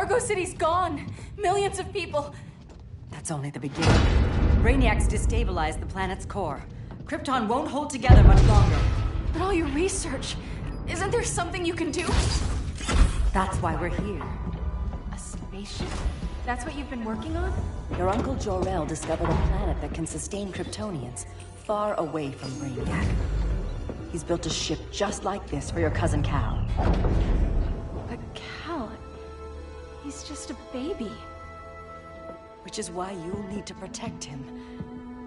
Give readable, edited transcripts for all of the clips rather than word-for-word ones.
Argo City's gone. Millions of people. That's only the beginning. Brainiac's destabilized the planet's core. Krypton won't hold together much longer. But all your research, isn't there something you can do? That's why we're here. A spaceship? That's what you've been working on? Your uncle Jor-El discovered a planet that can sustain Kryptonians, far away from Brainiac. He's built a ship just like this for your cousin Cal. But Cal... he's just a baby. Which is why you'll need to protect him.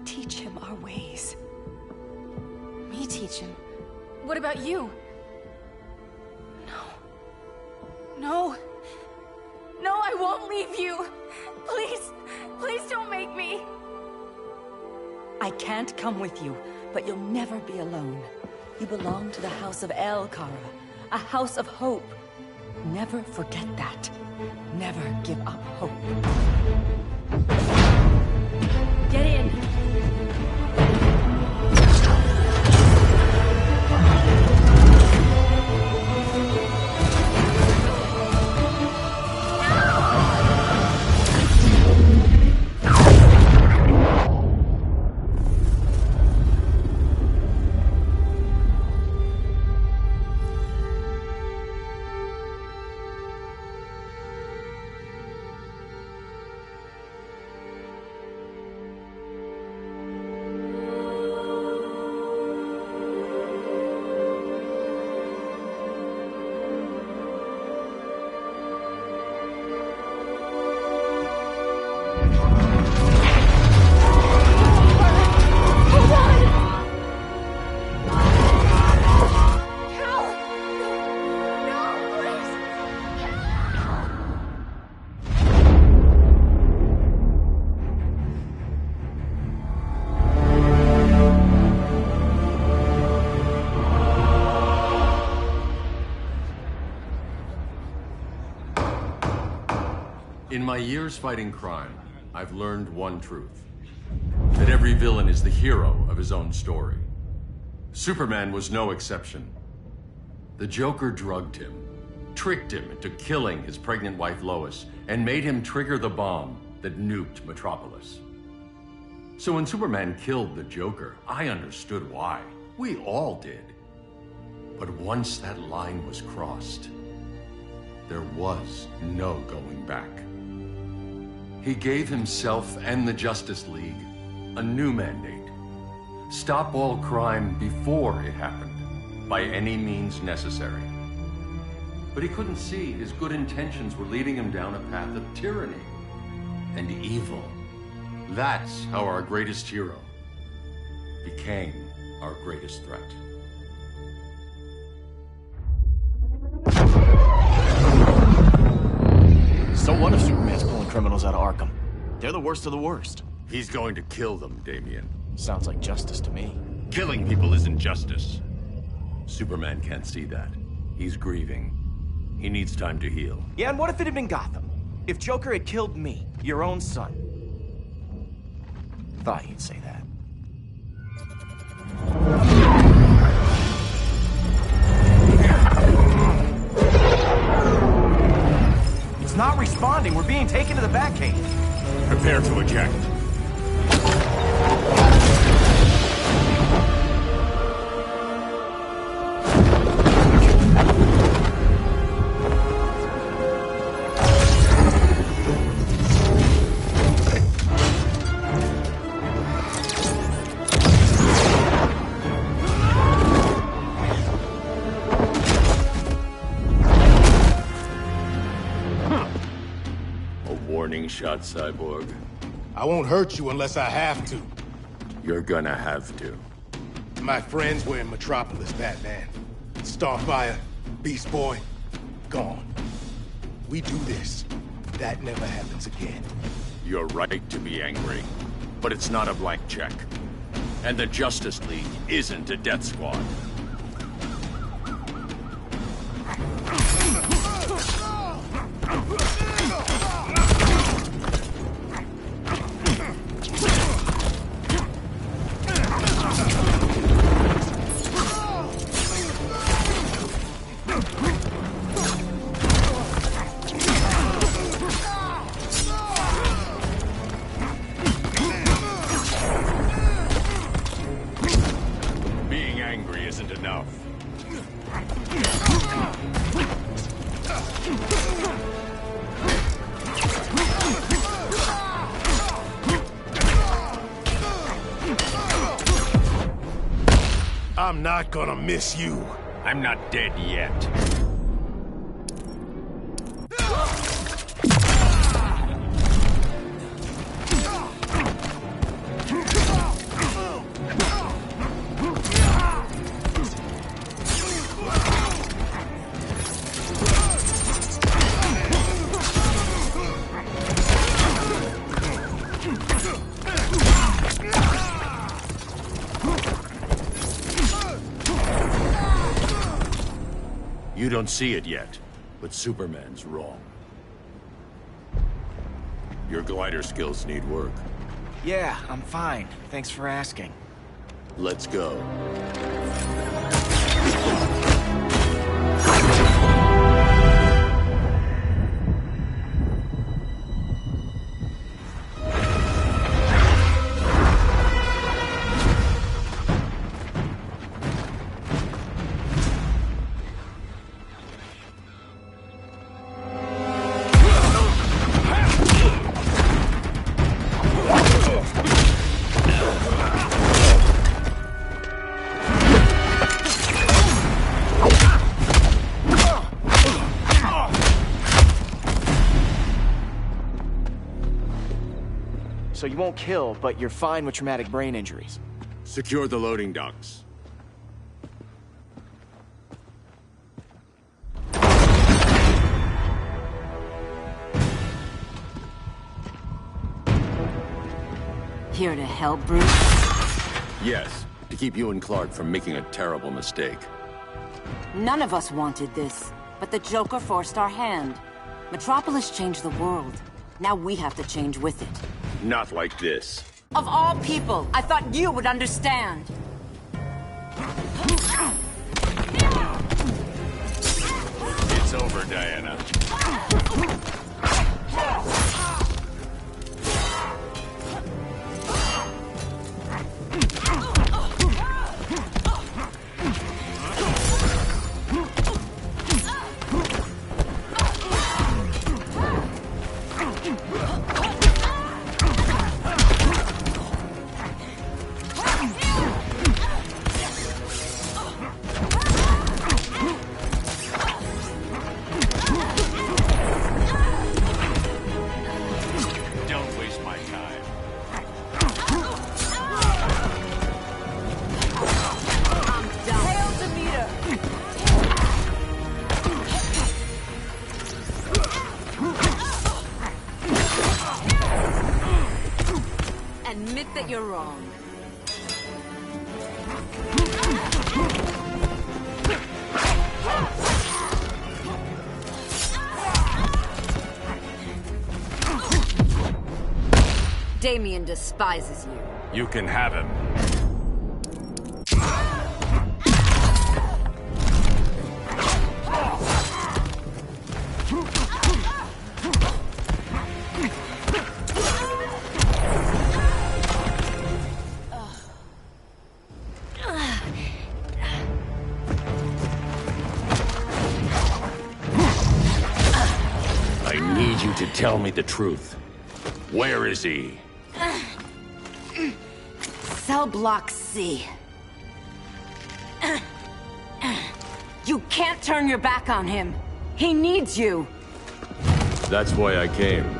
Teach him our ways. Me teach him? What about you? No. No, I won't leave you. Please, please don't make me. I can't come with you, but you'll never be alone. You belong to the House of El, Kara. A house of hope. Never forget that. Never give up hope. Get in! In my years fighting crime, I've learned one truth. That every villain is the hero of his own story. Superman was no exception. The Joker drugged him, tricked him into killing his pregnant wife Lois, and made him trigger the bomb that nuked Metropolis. So when Superman killed the Joker, I understood why. We all did. But once that line was crossed, there was no going back. He gave himself and the Justice League a new mandate. Stop all crime before it happened, by any means necessary. But he couldn't see his good intentions were leading him down a path of tyranny and evil. That's how our greatest hero became our greatest threat. So what if Superman's pulling criminals out of Arkham? They're the worst of the worst. He's going to kill them, Damian. Sounds like justice to me. Killing people isn't justice. Superman can't see that. He's grieving. He needs time to heal. Yeah, and what if it had been Gotham? If Joker had killed me, your own son? Thought you'd say that. It's not responding. We're being taken to the Batcave. Prepare to eject. Shot, Cyborg. I won't hurt you unless I have to. You're gonna have to. My friends were in Metropolis, Batman. Starfire, Beast Boy, gone. We do this. That never happens again. You're right to be angry, but it's not a blank check. And the Justice League isn't a death squad. isn't enough. I'm not gonna miss you. I'm not dead yet. You don't see it yet, but Superman's wrong. Your glider skills need work. Yeah, I'm fine. Thanks for asking. Let's go. So you won't kill, but you're fine with traumatic brain injuries. Secure the loading docks. Here to help, Bruce? Yes, to keep you and Clark from making a terrible mistake. None of us wanted this, but the Joker forced our hand. Metropolis changed the world. Now we have to change with it. Not like this. Of all people, I thought you would understand. It's over, Diana. Don't waste my time. Hail Demeter! Admit that you're wrong. Damien despises you. You can have him. I need you to tell me the truth. Where is he? Cell Block C. You can't turn your back on him. He needs you. That's why I came.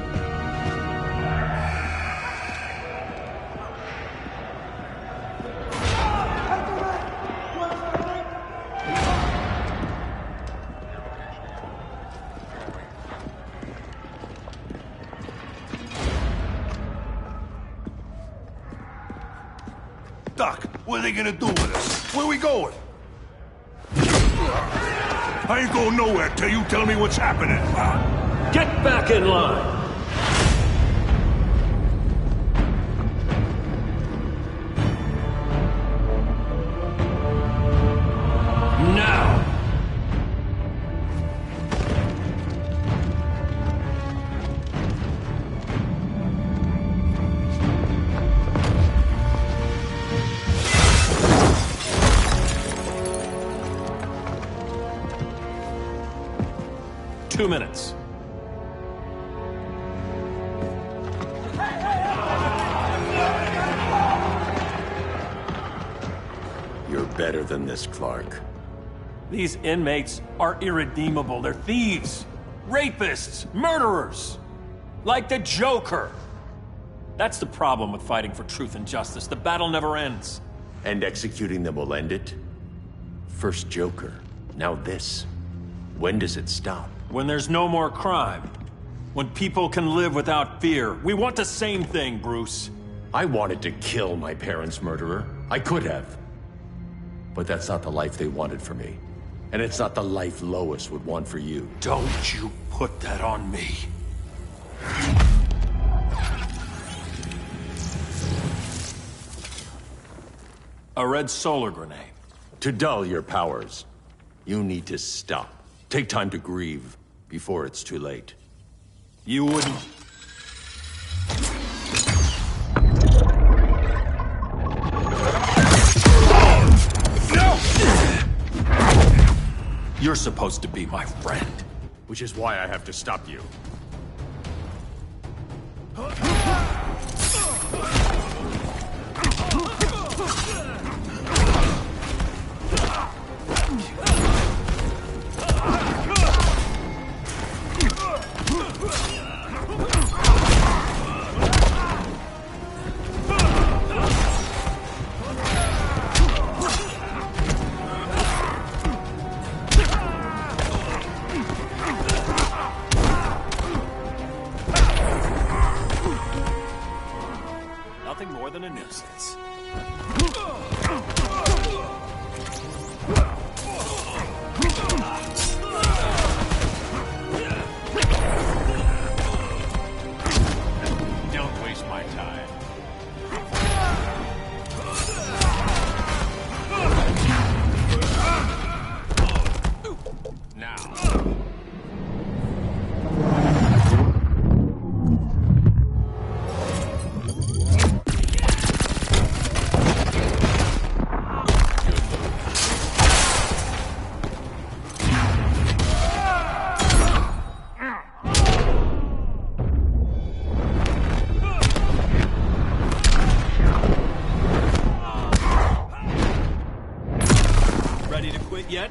Doc, what are they gonna do with us? Where we going? I ain't going nowhere till you tell me what's happening. Get back in line! Now! 2 minutes. You're better than this, Clark. These inmates are irredeemable. They're thieves, rapists, murderers. Like the Joker. That's the problem with fighting for truth and justice. The battle never ends. And executing them will end it? First Joker, now this. When does it stop? When there's no more crime. When people can live without fear. We want the same thing, Bruce. I wanted to kill my parents' murderer. I could have. But that's not the life they wanted for me. And it's not the life Lois would want for you. Don't you put that on me. A red solar grenade. To dull your powers, you need to stop. Take time to grieve before it's too late. You wouldn't... No! You're supposed to be my friend. Which is why I have to stop you. Nothing more than a nuisance. Don't waste my time. Now. Ready to quit yet?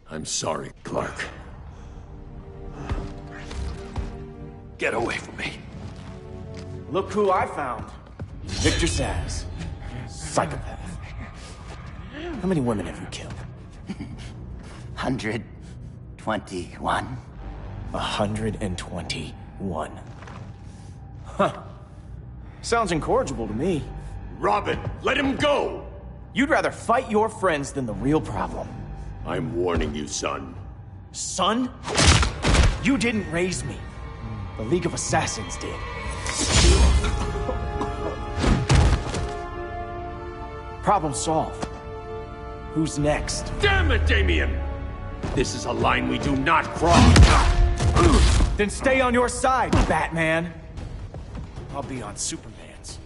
I'm sorry, Clark. Get away from me. Look who I found. Victor Zsasz. Psychopath. How many women have you killed? 121. 121. Huh. Sounds incorrigible to me. Robin, let him go! You'd rather fight your friends than the real problem. I'm warning you, son. Son? You didn't raise me. The League of Assassins did. Problem solved. Who's next? Damn it, Damien! This is a line we do not cross. Then stay on your side, Batman. I'll be on Superman's.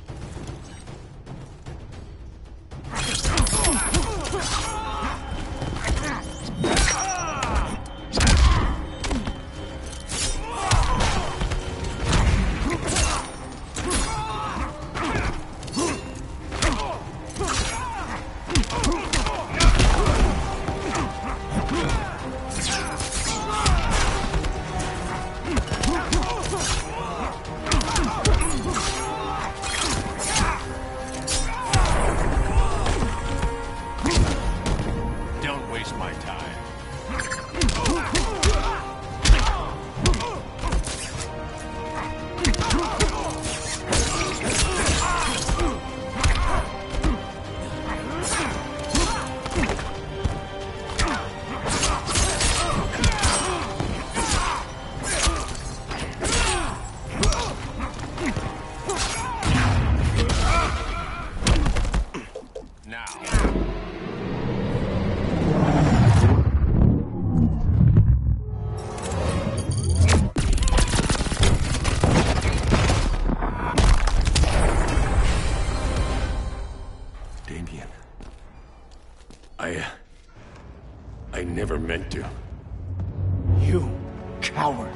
Damien. I never meant to. You coward.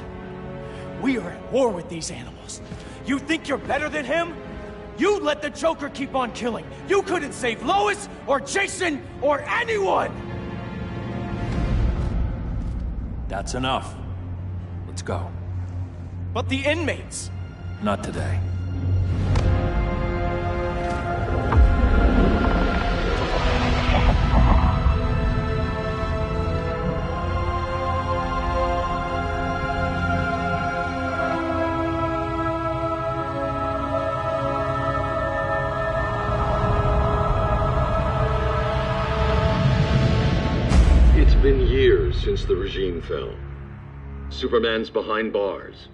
We are at war with these animals. You think you're better than him? You let the Joker keep on killing. You couldn't save Lois, or Jason, or anyone! That's enough. Let's go. But the inmates! Not today. It's been years since the regime fell. Superman's behind bars.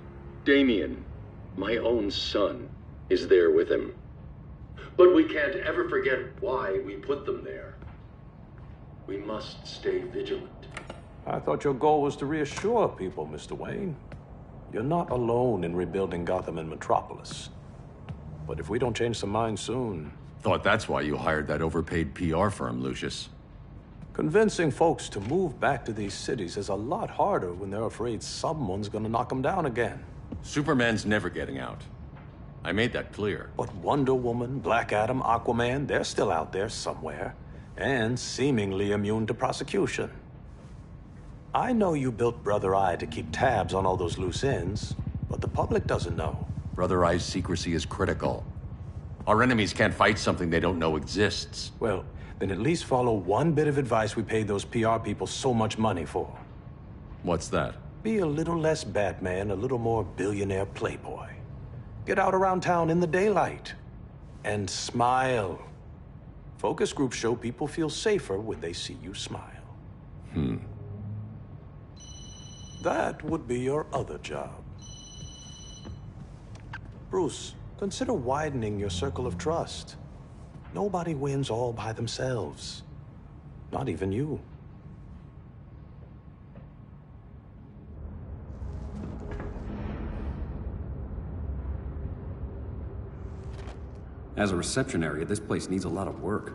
Damien, my own son, is there with him. But we can't ever forget why we put them there. We must stay vigilant. I thought your goal was to reassure people, Mr. Wayne. You're not alone in rebuilding Gotham and Metropolis. But if we don't change some minds soon... Thought that's why you hired that overpaid PR firm, Lucius. Convincing folks to move back to these cities is a lot harder when they're afraid someone's gonna knock them down again. Superman's never getting out. I made that clear. But Wonder Woman, Black Adam, Aquaman, they're still out there somewhere. And seemingly immune to prosecution. I know you built Brother Eye to keep tabs on all those loose ends, but the public doesn't know. Brother Eye's secrecy is critical. Our enemies can't fight something they don't know exists. Well, then at least follow one bit of advice we paid those PR people so much money for. What's that? Be a little less Batman, a little more billionaire playboy. Get out around town in the daylight. And smile. Focus groups show people feel safer when they see you smile. That would be your other job. Bruce, consider widening your circle of trust. Nobody wins all by themselves. Not even you. As a reception area, this place needs a lot of work.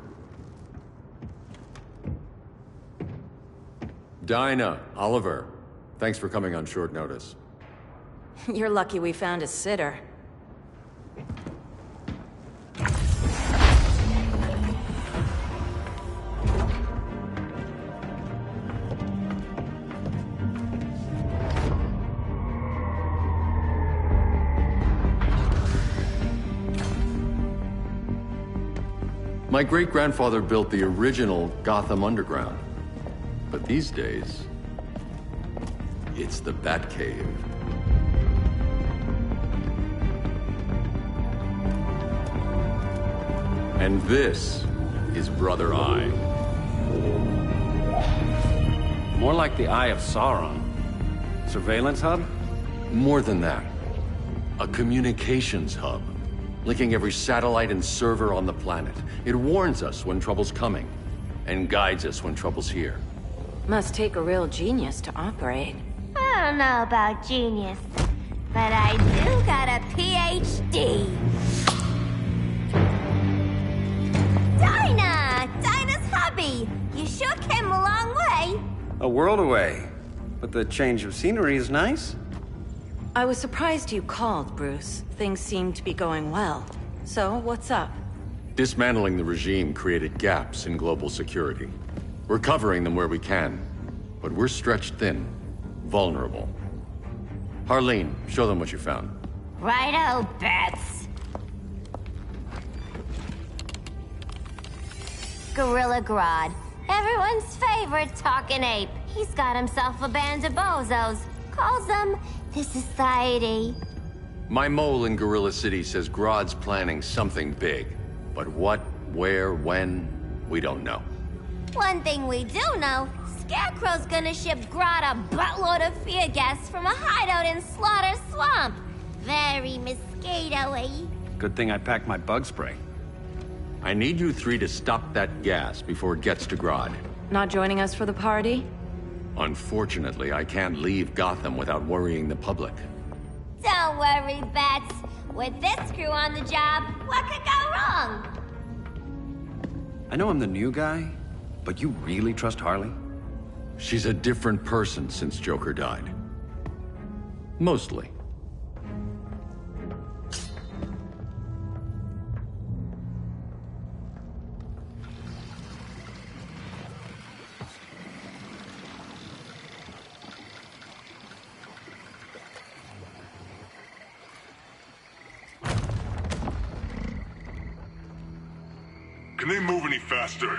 Dinah, Oliver, thanks for coming on short notice. You're lucky we found a sitter. My great-grandfather built the original Gotham Underground. But these days, it's the Batcave. And this is Brother Eye. More like the Eye of Sauron. Surveillance hub? More than that. A communications hub. Linking every satellite and server on the planet. It warns us when trouble's coming, and guides us when trouble's here. Must take a real genius to operate. I don't know about genius, but I do got a PhD. Dinah's hubby! You sure came a long way. A world away. But the change of scenery is nice. I was surprised you called, Bruce. Things seem to be going well. So, what's up? Dismantling the regime created gaps in global security. We're covering them where we can, but we're stretched thin, vulnerable. Harleen, show them what you found. Righto, Bats. Gorilla Grodd. Everyone's favorite talking ape. He's got himself a band of bozos. Calls them the Society. My mole in Gorilla City says Grodd's planning something big. But what, where, when, we don't know. One thing we do know, Scarecrow's gonna ship Grodd a buttload of fear gas from a hideout in Slaughter Swamp. Very mosquito-y. Good thing I packed my bug spray. I need you three to stop that gas before it gets to Grodd. Not joining us for the party? Unfortunately, I can't leave Gotham without worrying the public. Don't worry, Bats. With this crew on the job, what could go wrong? I know I'm the new guy, but you really trust Harley? She's a different person since Joker died. Mostly. Can they move any faster?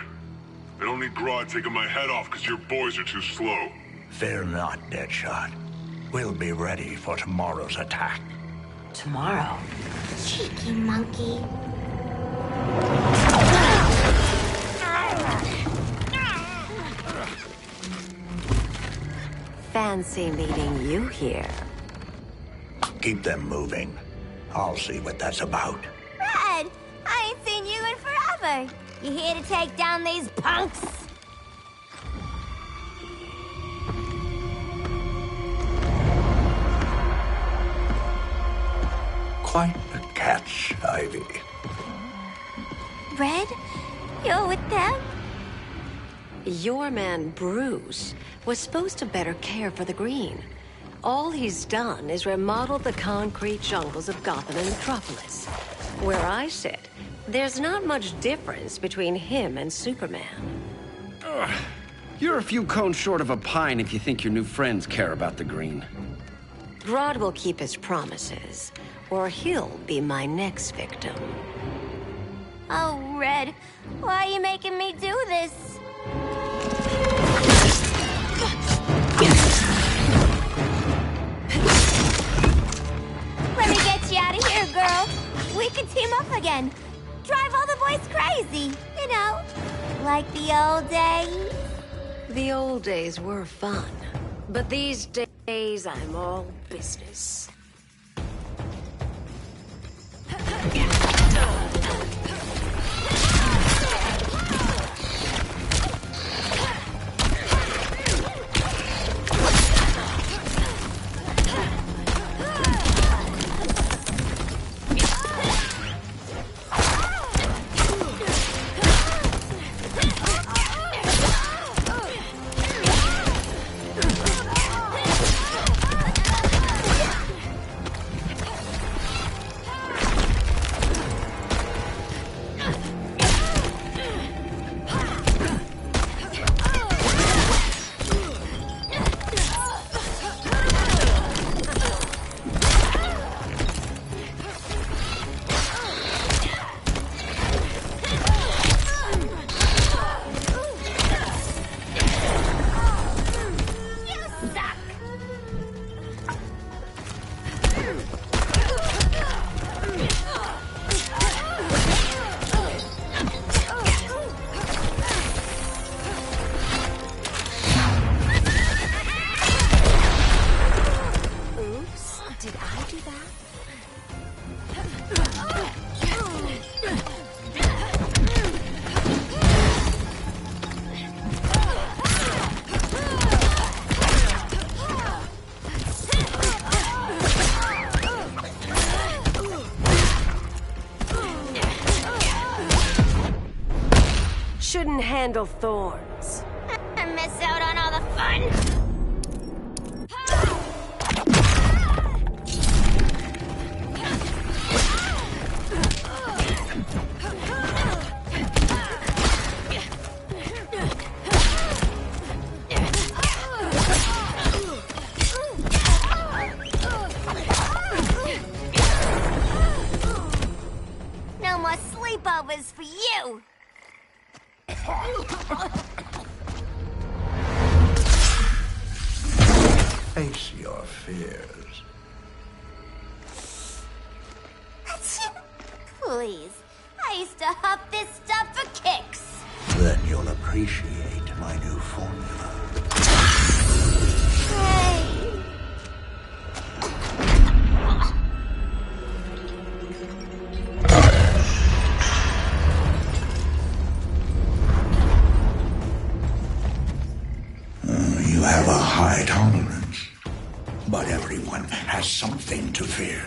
I don't need Grodd taking my head off because your boys are too slow. Fear not, Deadshot. We'll be ready for tomorrow's attack. Tomorrow? Cheeky monkey. Fancy meeting you here. Keep them moving. I'll see what that's about. Red, I ain't seen you in forever. You here to take down these punks? Quite a catch, Ivy. Red, you're with them? Your man, Bruce, was supposed to better care for the Green. All he's done is remodel the concrete jungles of Gotham and Metropolis. Where I sit, there's not much difference between him and Superman. You're a few cones short of a pine if you think your new friends care about the Green. Grodd will keep his promises, or he'll be my next victim. Oh, Red, why are you making me do this? Let me get you out of here, girl. We can team up again. Drive all the boys crazy, you know, like the old days. The old days were fun, but these days I'm all business. Shouldn't handle thorns. I miss out on all the fun. No more sleepovers for you. Face your fears. Please, I used to huff this stuff for kicks. Then you'll appreciate my new formula. Hey. You have a high tolerance, but everyone has something to fear.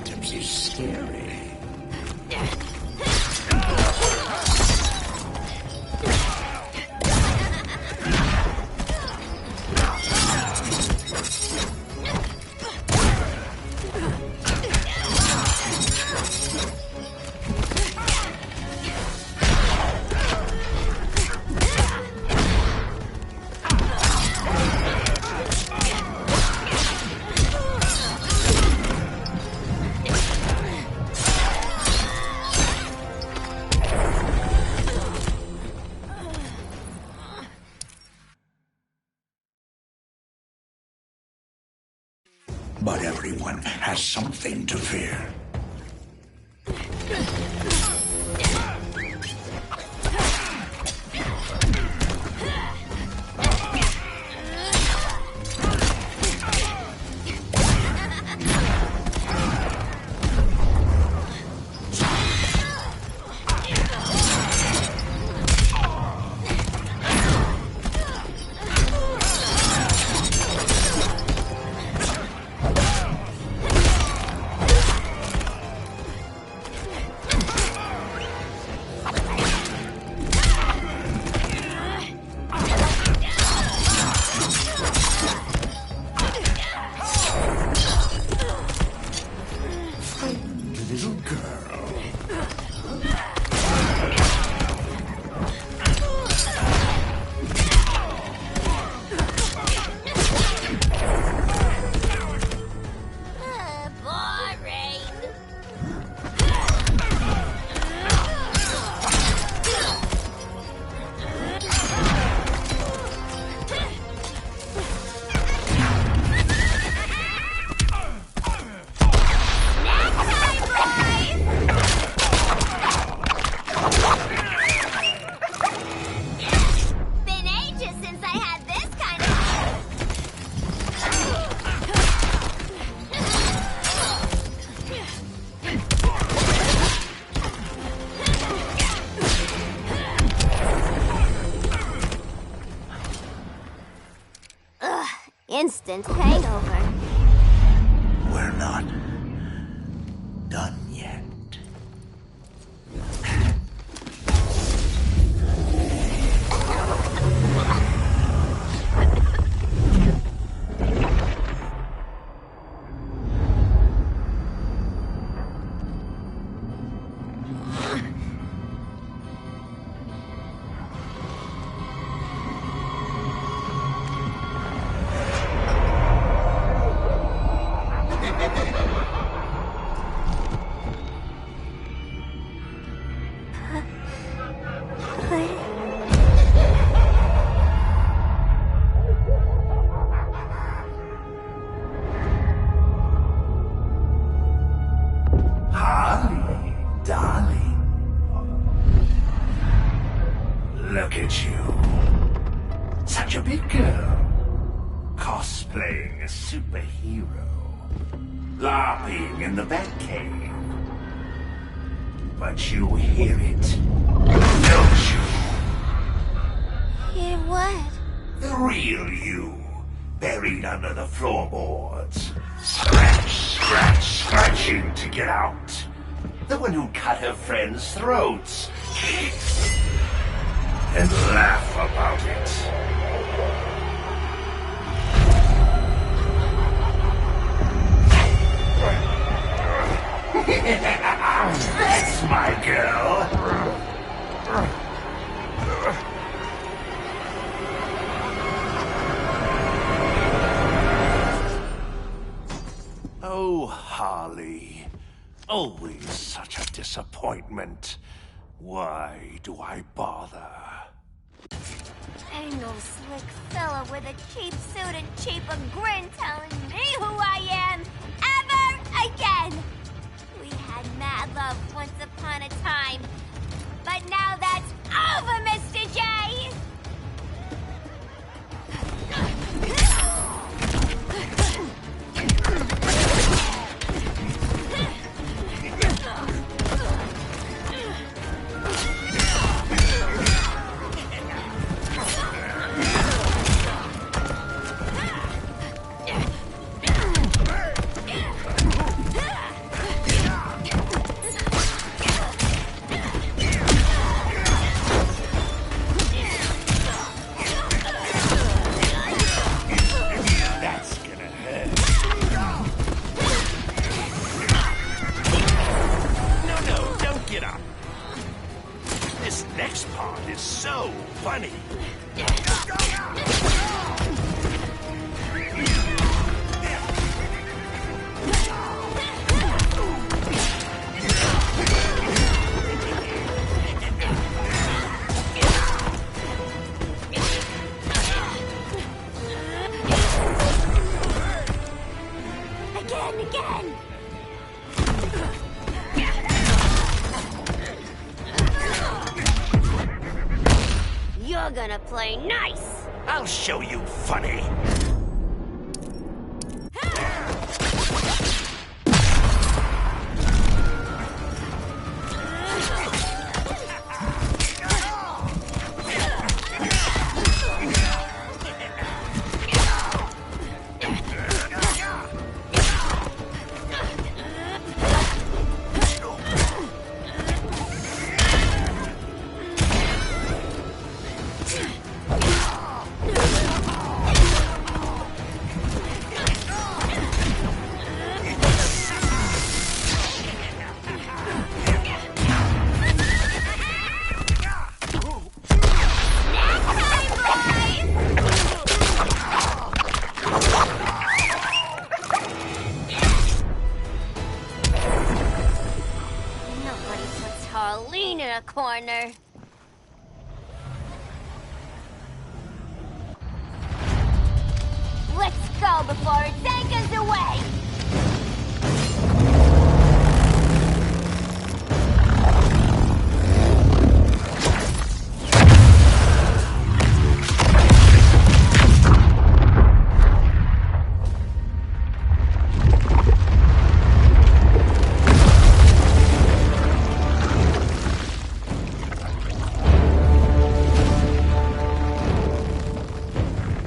phantoms is scary. But everyone has something to fear. Instant hangover. We're not done yet. Harley, darling. Look at you. Such a big girl. Cosplaying a superhero. LARPing in the Batcave. But you hear it, don't you? Hear what? The real you, buried under the floorboards. Scratch, scratch, scratching to get out. The one who cut her friends' throats. And laugh about it. That's my girl. Oh, Harley. Always such a disappointment. Why do I bother? Ain't no slick fella with a cheap suit and cheaper grin telling me who I am ever again. We had mad love once upon a time, but now that's over, Mr. J. so funny. Again! You're gonna play nice! I'll show you funny. Harleen in a corner. Let's go before it takes us away!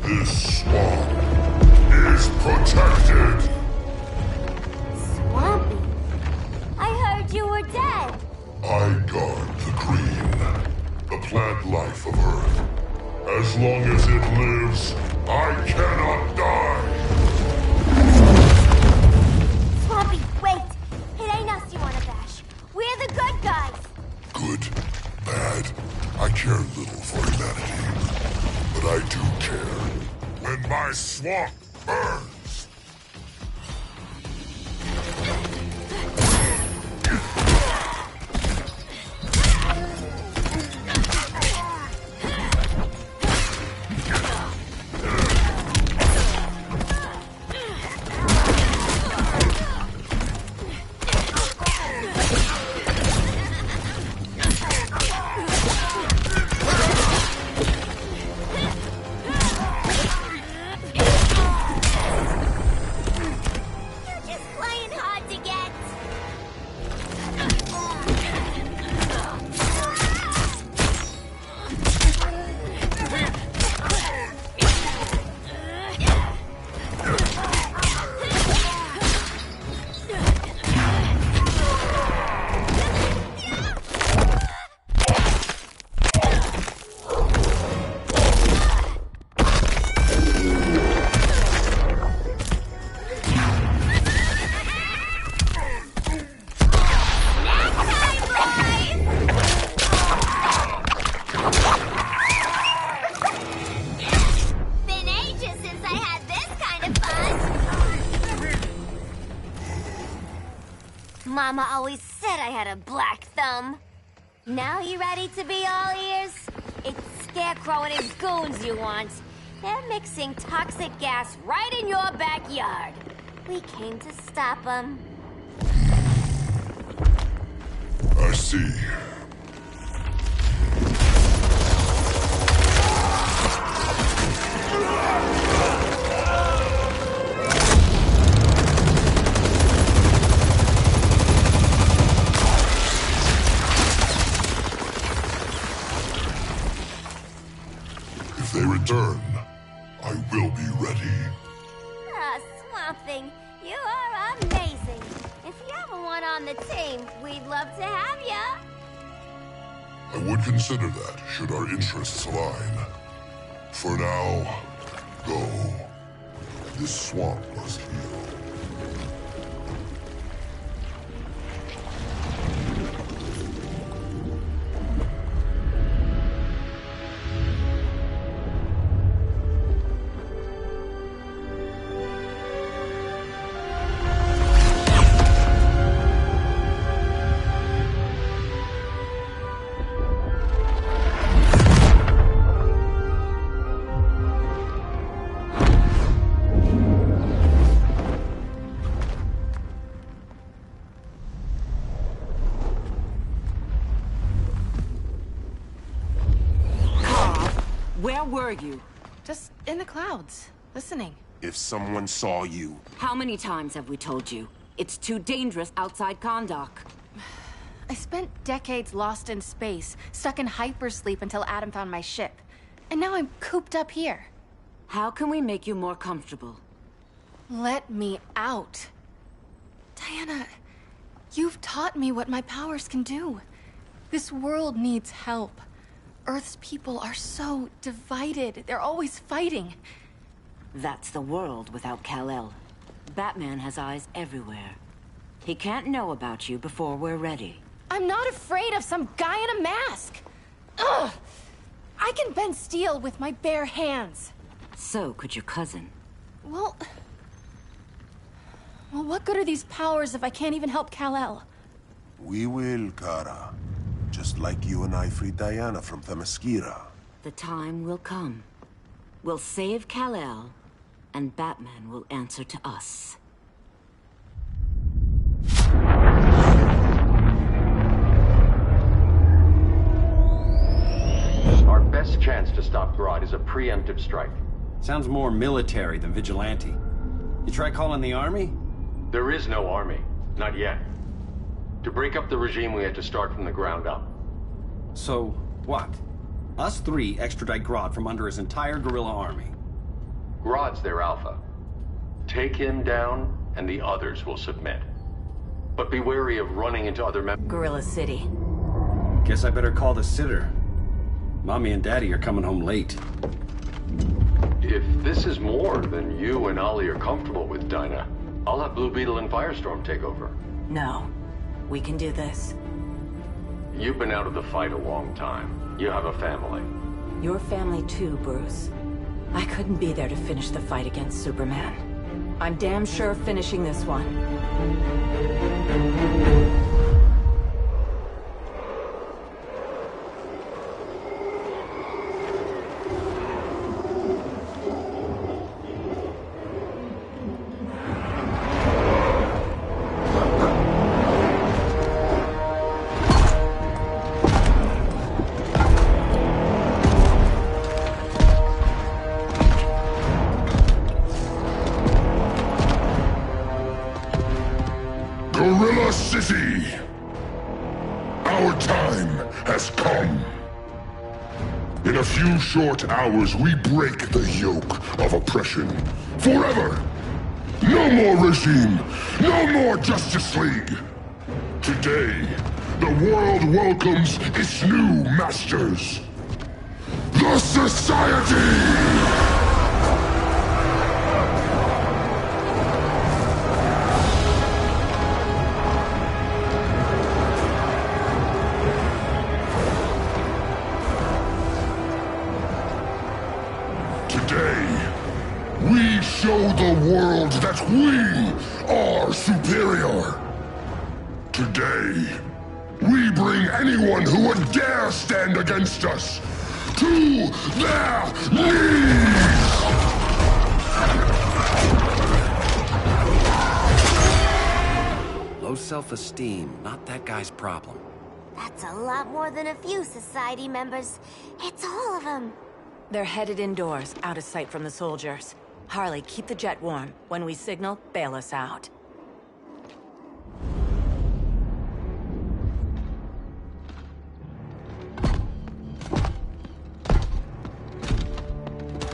This swamp is protected. Swampy? I heard you were dead. I guard the green, the plant life of Earth. As long as it lives, I cannot die. Swampy, wait! It ain't us you wanna bash. We're the good guys. Good, bad, I care little for humanity. But I do care when my swamp burns. Mama always said I had a black thumb. Now you ready to be all ears? It's Scarecrow and his goons you want. They're mixing toxic gas right in your backyard. We came to stop them. I see. If they return, I will be ready. Ah, Swamp Thing, you are amazing. If you ever want on the team, we'd love to have ya. I would consider that, should our interests align. For now, go. This swamp must heal. Where were you? Just in the clouds, listening. If someone saw you... How many times have we told you? It's too dangerous outside Kahndaq. I spent decades lost in space, stuck in hypersleep until Adam found my ship. And now I'm cooped up here. How can we make you more comfortable? Let me out. Diana, you've taught me what my powers can do. This world needs help. Earth's people are so divided. They're always fighting. That's the world without Kal-El. Batman has eyes everywhere. He can't know about you before we're ready. I'm not afraid of some guy in a mask. Ugh! I can bend steel with my bare hands. So could your cousin. Well, what good are these powers if I can't even help Kal-El? We will, Kara. Just like you and I freed Diana from Themyscira. The time will come. We'll save Kal-El, and Batman will answer to us. Our best chance to stop Grodd is a preemptive strike. Sounds more military than vigilante. You try calling the army? There is no army. Not yet. To break up the regime, we had to start from the ground up. So, what? Us three extradite Grodd from under his entire guerrilla army. Grodd's their alpha. Take him down, and the others will submit. But be wary of running into other members. Gorilla City. Guess I better call the sitter. Mommy and Daddy are coming home late. If this is more than you and Ollie are comfortable with, Dinah, I'll have Blue Beetle and Firestorm take over. No. We can do this. You've been out of the fight a long time. You have a family. Your family too, Bruce. I couldn't be there to finish the fight against Superman. I'm damn sure finishing this one. Gorilla City! Our time has come. In a few short hours, we break the yoke of oppression. Forever! No more regime! No more Justice League! Today, the world welcomes its new masters. The Society! We show the world that we are superior. Today, we bring anyone who would dare stand against us to their knees! Low self-esteem, not that guy's problem. That's a lot more than a few Society members. It's all of them. They're headed indoors, out of sight from the soldiers. Harley, keep the jet warm. When we signal, bail us out.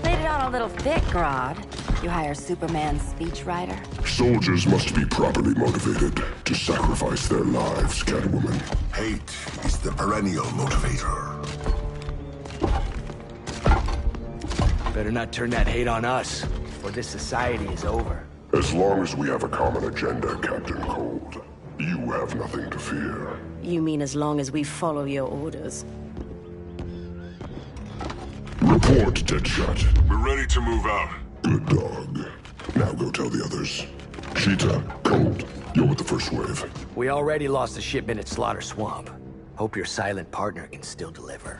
Laid it on a little thick, Grodd. You hire Superman's speechwriter? Soldiers must be properly motivated to sacrifice their lives, Catwoman. Hate is the perennial motivator. Better not turn that hate on us, or this society is over. As long as we have a common agenda, Captain Cold, you have nothing to fear. You mean as long as we follow your orders? Report, Deadshot. We're ready to move out. Good dog. Now go tell the others. Cheetah, Cold, you're with the first wave. We already lost a shipment at Slaughter Swamp. Hope your silent partner can still deliver.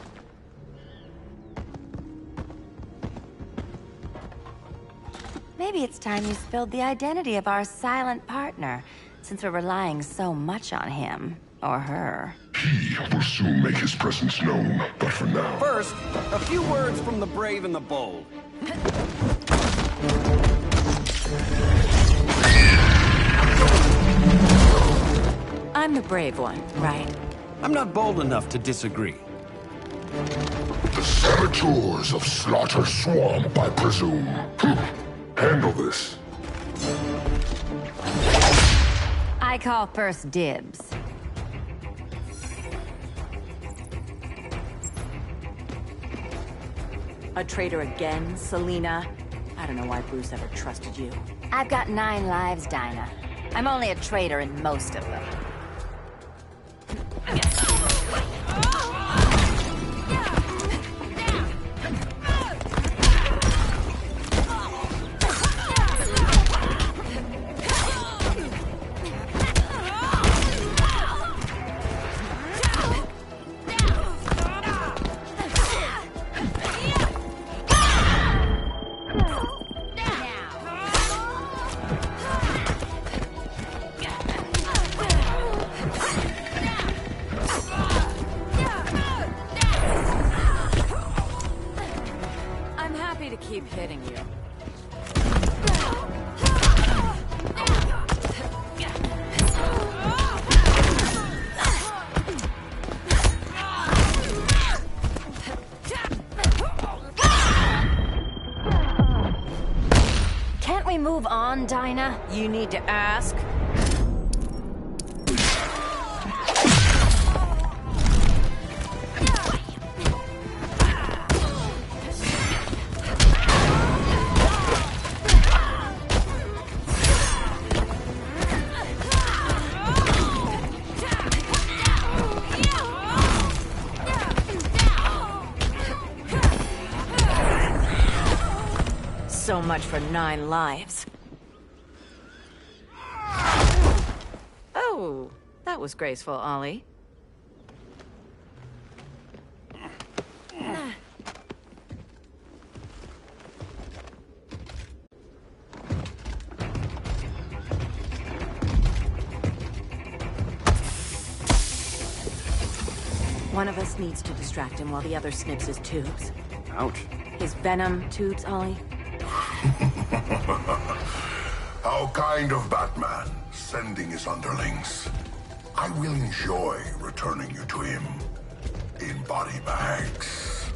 Maybe it's time you spilled the identity of our silent partner, since we're relying so much on him. Or her. He will soon make his presence known, but for now... First, a few words from the brave and the bold. I'm the brave one, right? I'm not bold enough to disagree. The saboteurs of Slaughter Swamp, I presume. Handle this. I call first dibs. A traitor again, Selina? I don't know why Bruce ever trusted you. I've got 9 lives, Dinah. I'm only a traitor in most of them. Keep hitting you. Can't we move on, Dinah? You need to ask. So much for 9 lives. Oh, that was graceful, Ollie. One of us needs to distract him while the other snips his tubes. Ouch. His venom tubes, Ollie. How kind of Batman, sending his underlings. I will enjoy returning you to him in body bags.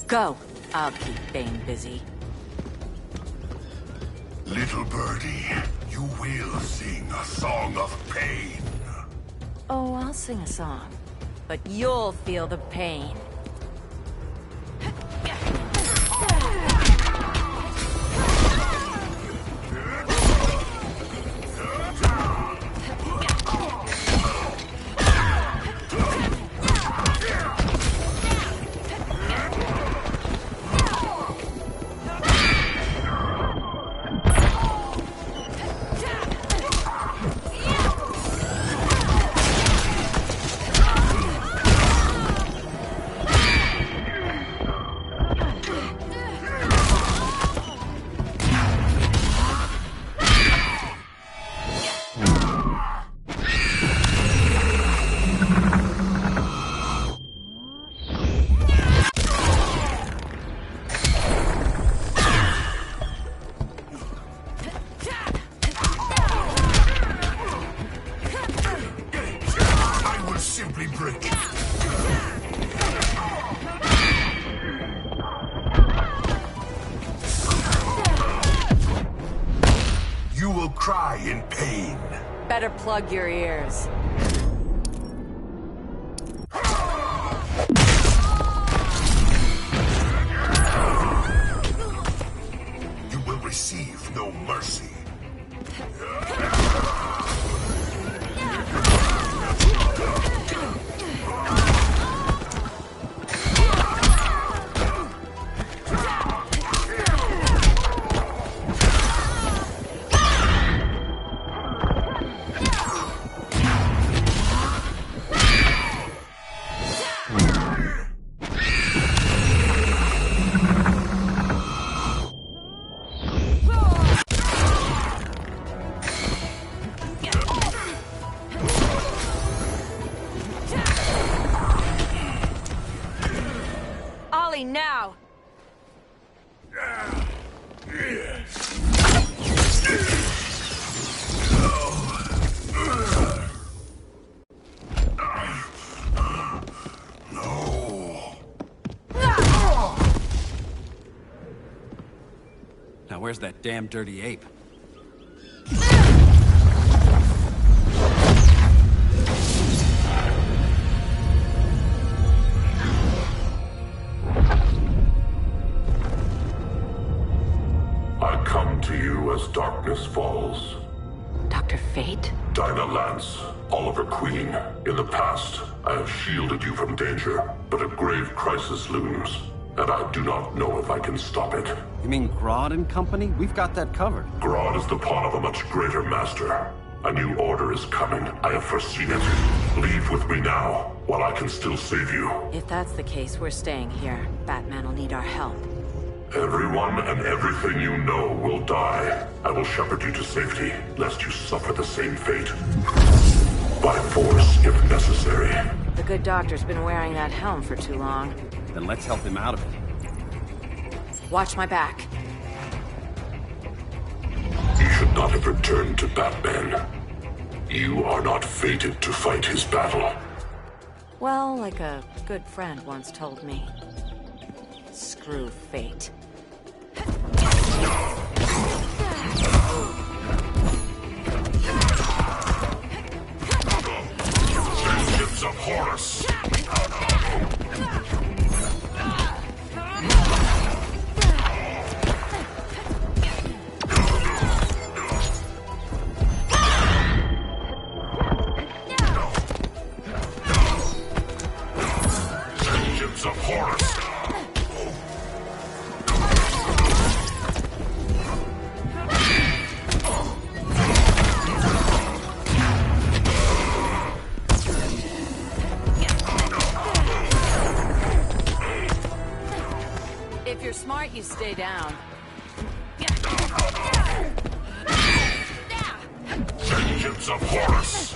Go. I'll keep Bane busy. Little birdie, you will sing a song of pain. Oh, I'll sing a song. But you'll feel the pain. Cry in pain. Better plug your ears. You will receive no mercy. alley now! Now where's that damn dirty ape? I come to you as darkness falls. Dr. Fate? Dinah Lance, Oliver Queen. In the past, I have shielded you from danger, but a grave crisis looms, and I do not know if I can stop it. You mean Grodd and company? We've got that covered. Grodd is the pawn of a much greater master. A new order is coming. I have foreseen it. Leave with me now, while I can still save you. If that's the case, we're staying here. Batman will need our help. Everyone and everything you know will die. I will shepherd you to safety, lest you suffer the same fate. By force, if necessary. The good doctor's been wearing that helm for too long. Then let's help him out of it. Watch my back. You should not have returned to Batman. You are not fated to fight his battle. Well, like a good friend once told me. Screw fate. Vengeance of Horus! Vengeance of Horus! If you're smart, you stay down. Vengeance of Horus!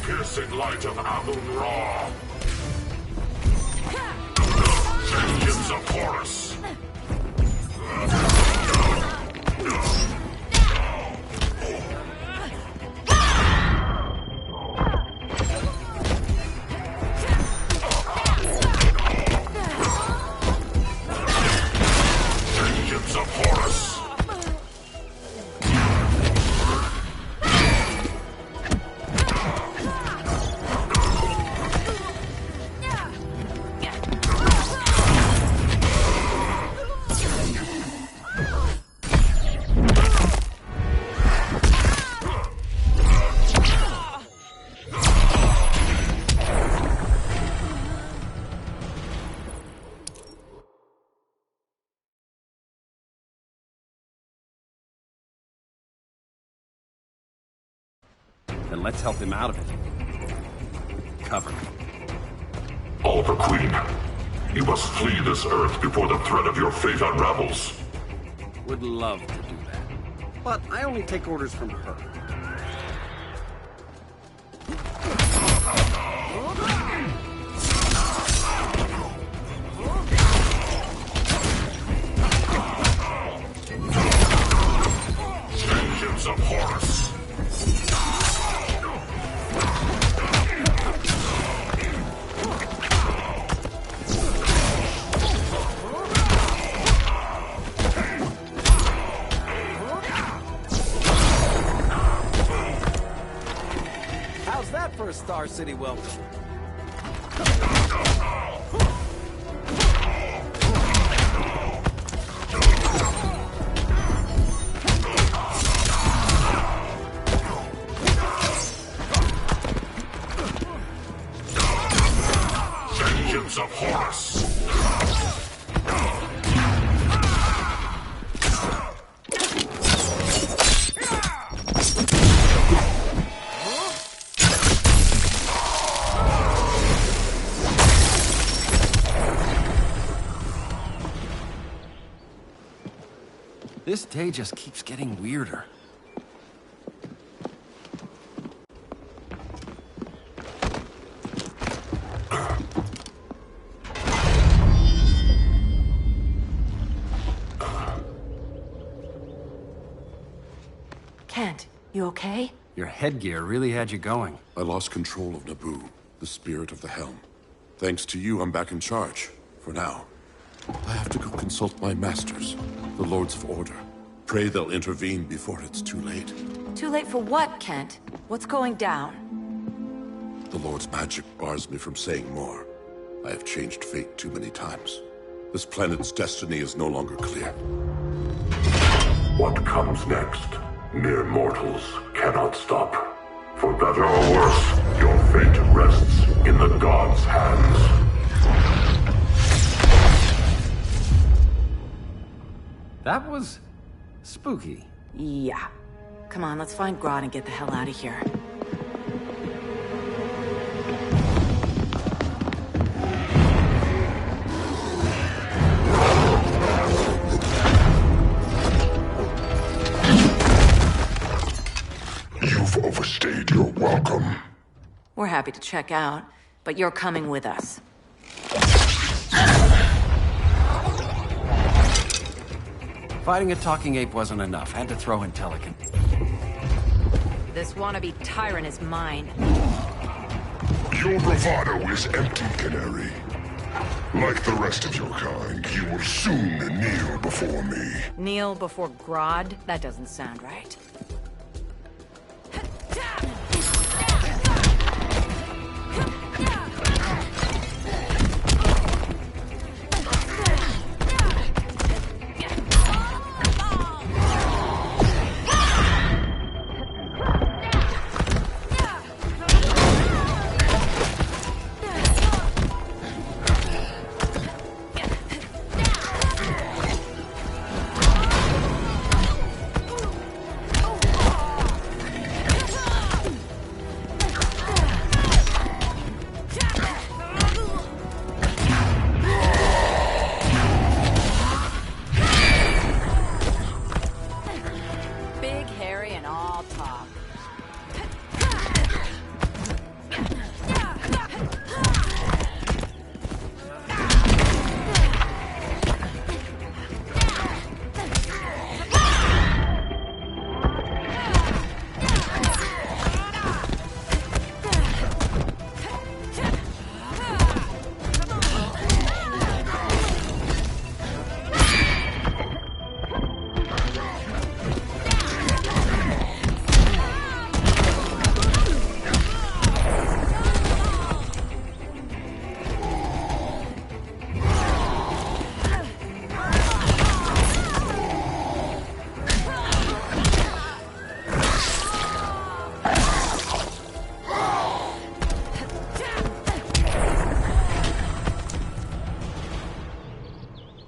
Piercing light of Amun-Ra! Vengeance of Horus! Vengeance of Horus! Then let's help him out of it. Cover me. Oliver Queen, you must flee this Earth before the threat of your fate unravels. Would love to do that. But I only take orders from her. Vengeance of Horus! How's that for a Star City welcome? Vengeance of Horus! This day just keeps getting weirder. Kent, you okay? Your headgear really had you going. I lost control of Naboo, the spirit of the helm. Thanks to you, I'm back in charge. For now. I have to go consult my masters, the Lords of Order. Pray they'll intervene before it's too late. Too late for what, Kent? What's going down? The Lord's magic bars me from saying more. I have changed fate too many times. This planet's destiny is no longer clear. What comes next? Mere mortals cannot stop. For better or worse, your fate rests in the gods' hands. That was spooky. Yeah. Come on, let's find Grodd and get the hell out of here. You've overstayed your welcome. We're happy to check out, but you're coming with us. Fighting a talking ape wasn't enough. Had to throw in Telican. This wannabe tyrant is mine. Your bravado is empty, Canary. Like the rest of your kind, you will soon kneel before me. Kneel before Grodd? That doesn't sound right.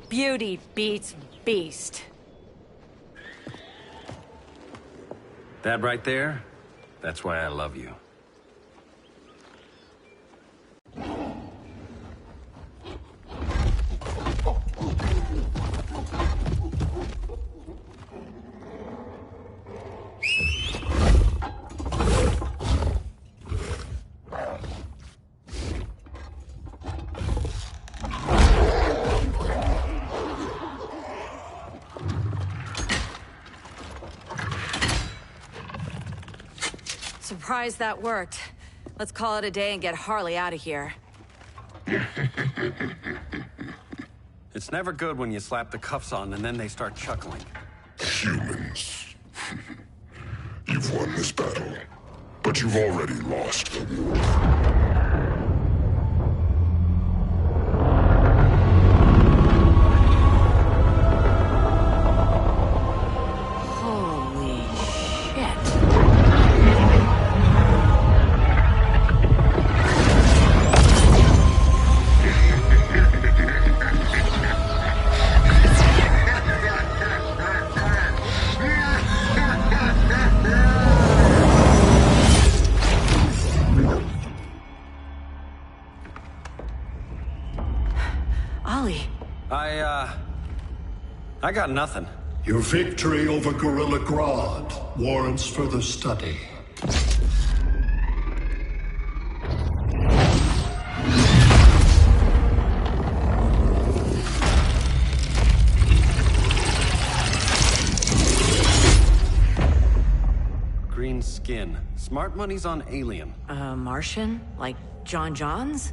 Beauty beats beast. That right there, that's why I love you. Surprised that worked. Let's call it a day and get Harley out of here. It's never good when you slap the cuffs on and then they start chuckling. Humans. You've won this battle, but you've already lost the war. I got nothing. Your victory over Gorilla Grodd warrants further study. Green skin. Smart money's on alien. Martian? Like John Johns?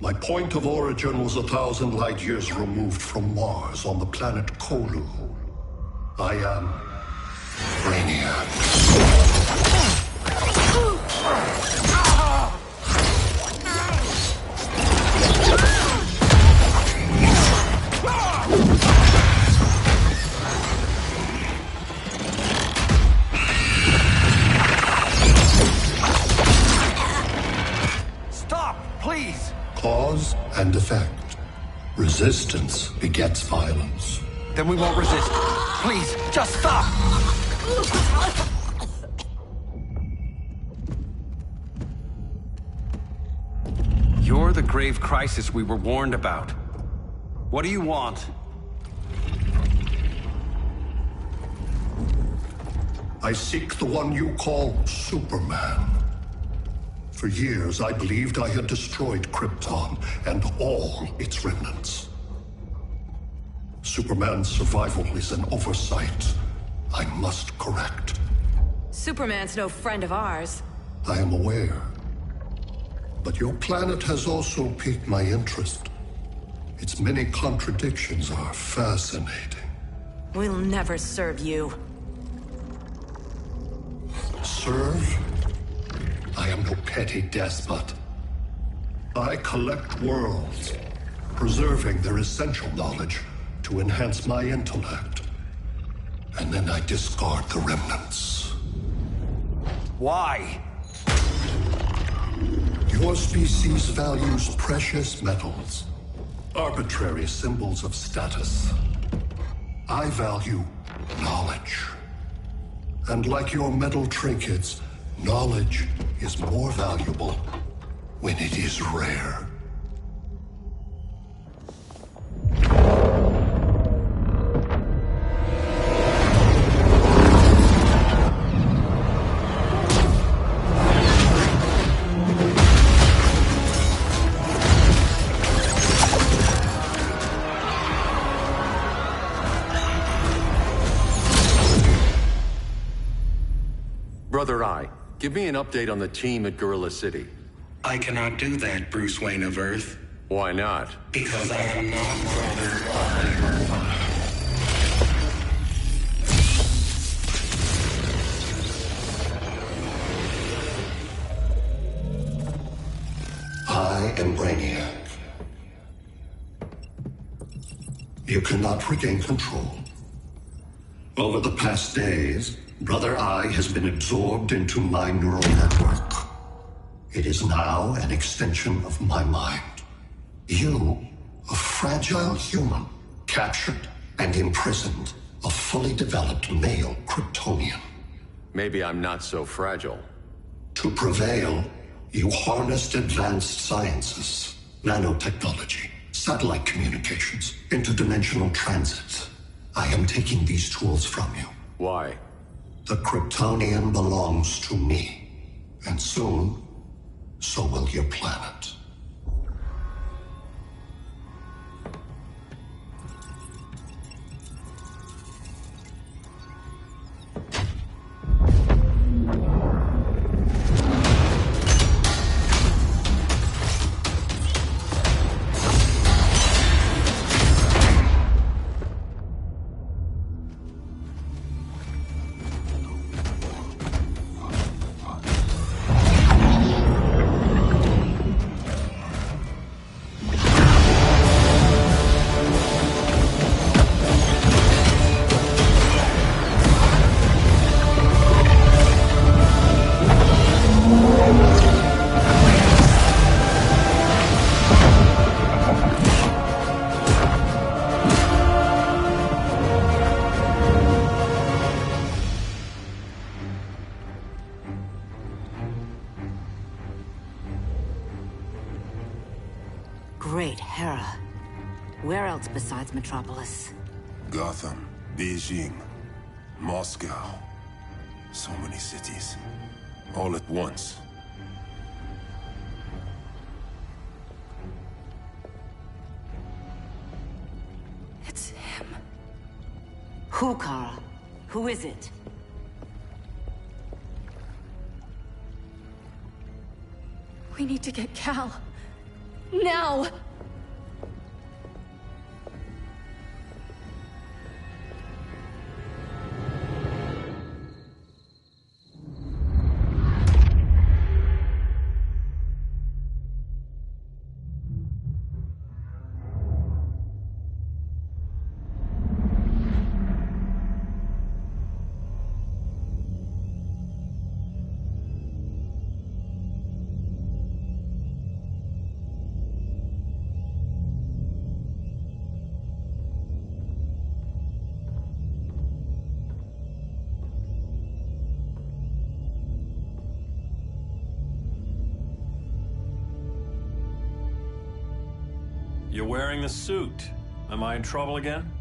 My point of origin was 1,000 light years removed from Mars on the planet Kolu. I am Brainiac. Stop, please! Cause and effect. Resistance begets violence. Then we won't resist. Please, just stop! You're the grave crisis we were warned about. What do you want? I seek the one you call Superman. For years, I believed I had destroyed Krypton and all its remnants. Superman's survival is an oversight I must correct. Superman's no friend of ours. I am aware. But your planet has also piqued my interest. Its many contradictions are fascinating. We'll never serve you. Serve? I am no petty despot. I collect worlds, preserving their essential knowledge to enhance my intellect. And then I discard the remnants. Why? Your species values precious metals, arbitrary symbols of status. I value knowledge. And like your metal trinkets, knowledge is more valuable when it is rare. Brother Eye, give me an update on the team at Gorilla City. I cannot do that, Bruce Wayne of Earth. Why not? Because I am not Brother Eye. I am Brainiac. You cannot regain control. Over the past days, Brother Eye has been absorbed into my neural network. It is now an extension of my mind. You, a fragile human, captured and imprisoned a fully developed male Kryptonian. Maybe I'm not so fragile. To prevail, you harnessed advanced sciences, nanotechnology, satellite communications, interdimensional transit. I am taking these tools from you. Why? The Kryptonian belongs to me. And soon, so will your planet. Great Hera. Where else besides Metropolis? Gotham, Beijing, Moscow. So many cities. All at once. It's him. Who, Kara? Who is it? We need to get Cal. Now! You're wearing the suit. Am I in trouble again?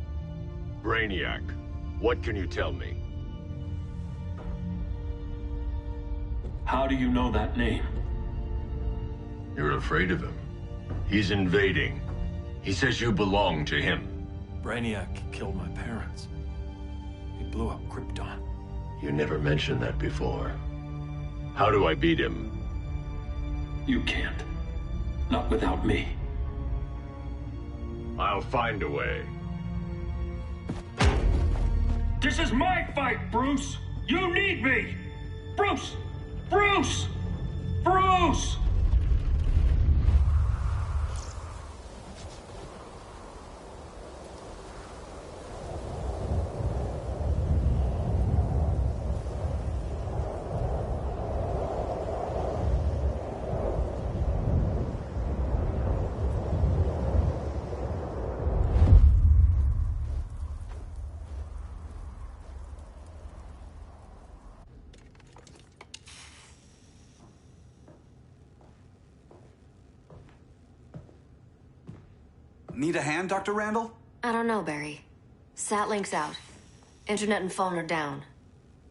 Brainiac, what can you tell me? How do you know that name? You're afraid of him. He's invading. He says you belong to him. Brainiac killed my parents. He blew up Krypton. You never mentioned that before. How do I beat him? You can't. Not without me. I'll find a way. This is my fight, Bruce! You need me! Bruce! Bruce! Bruce! Need a hand, Dr. Randall? I don't know, Barry. Satlink's out. Internet and phone are down.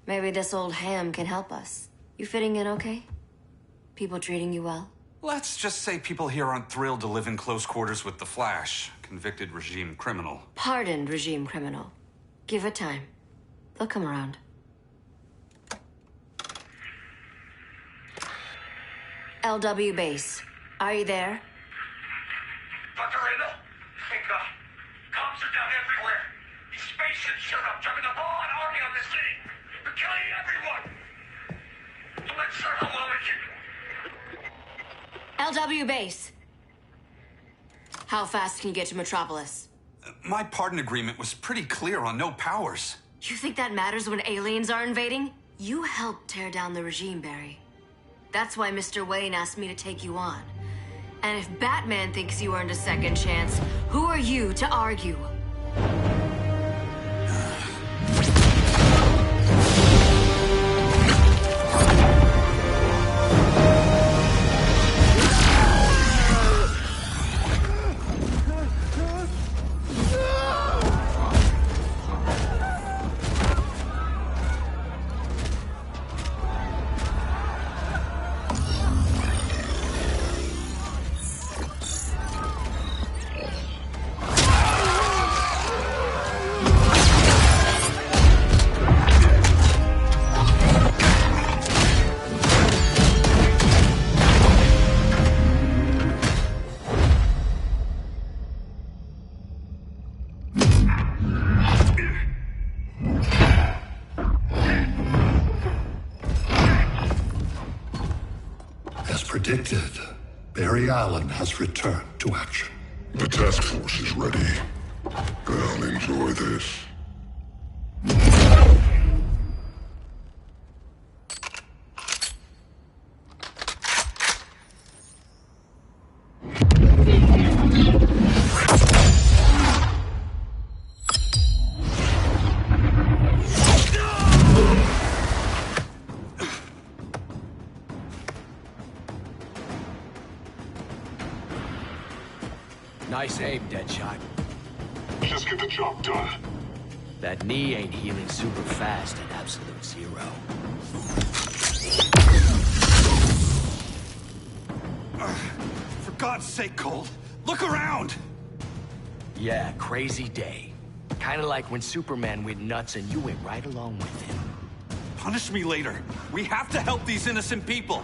Maybe this old ham can help us. You fitting in okay? People treating you well? Let's just say people here aren't thrilled to live in close quarters with the Flash, convicted regime criminal. Pardoned regime criminal. Give it time. They'll come around. LW base. Are you there? Dr. Randall? Thank God. Cops are down everywhere. These spaceships showed up, driving a ball and army on the city. They're killing everyone. I'm not sure how long it can... LW base. How fast can you get to Metropolis? My pardon agreement was pretty clear on no powers. You think that matters when aliens are invading? You helped tear down the regime, Barry. That's why Mr. Wayne asked me to take you on. And if Batman thinks you earned a second chance, who are you to argue? Predicted, Barry Allen has returned to action. The task force is ready. I'll enjoy this. Nice aim, Deadshot. Just get the job done. That knee ain't healing super fast at absolute zero. For God's sake, Cold, look around! Yeah, crazy day. Kinda like when Superman went nuts and you went right along with him. Punish me later. We have to help these innocent people.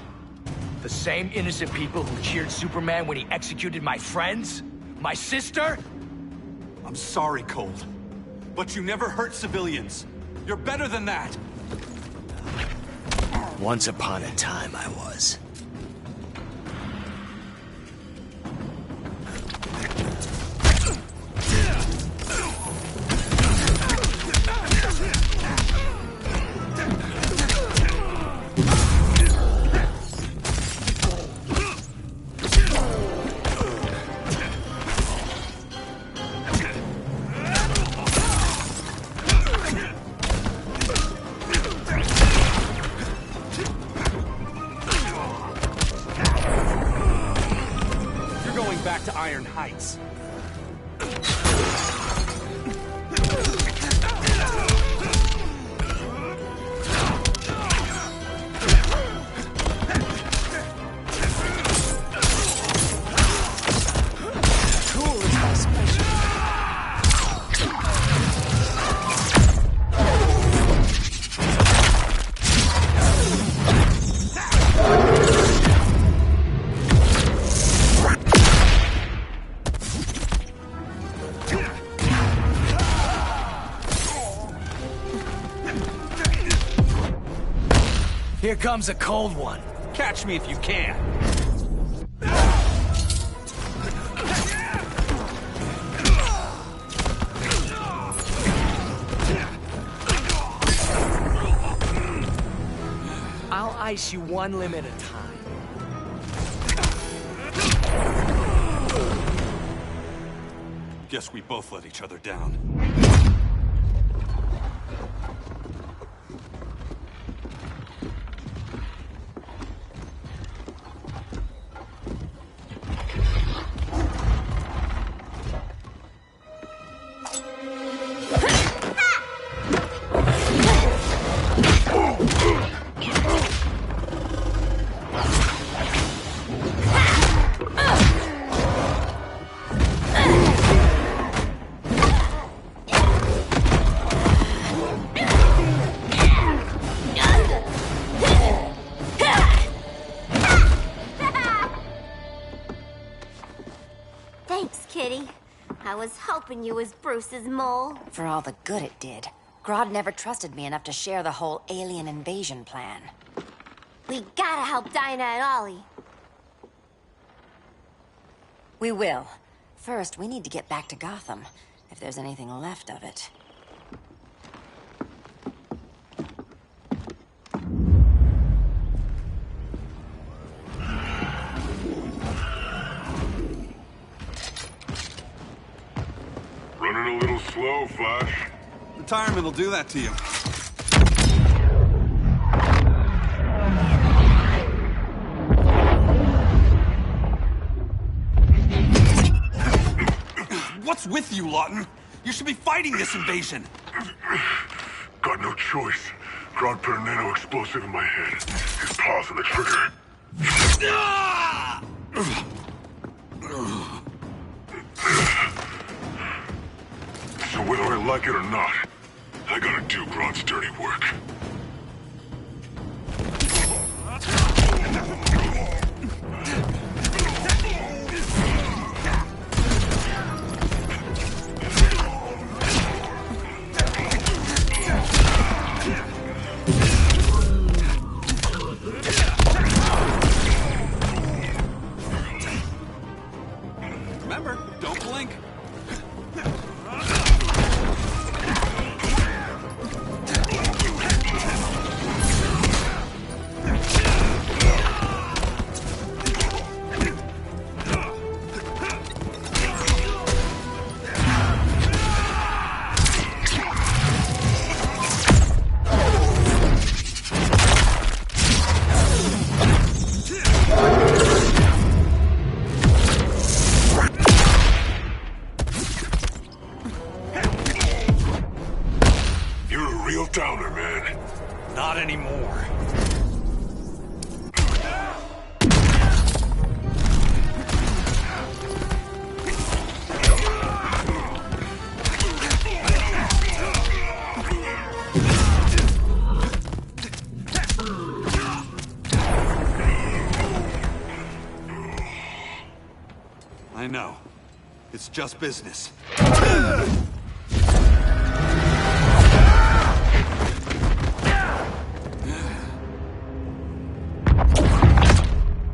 The same innocent people who cheered Superman when he executed my friends? My sister? I'm sorry, Cold. But you never hurt civilians. You're better than that. Once upon a time, I was. Back to Iron Heights. Here comes a cold one. Catch me if you can. I'll ice you one limb at a time. Guess we both let each other down. I was hoping you was Bruce's mole. For all the good it did. Grodd never trusted me enough to share the whole alien invasion plan. We gotta help Dinah and Ollie. We will. First, we need to get back to Gotham, if there's anything left of it. Running a little slow, Flash. Retirement will do that to you. What's with you, Lawton? You should be fighting this invasion. Got no choice. Grodd put a nano explosive in my head. His paws on the trigger. So whether I like it or not, I gotta do Grodd's dirty work. Remember, don't blink. Not anymore. I know. It's just business.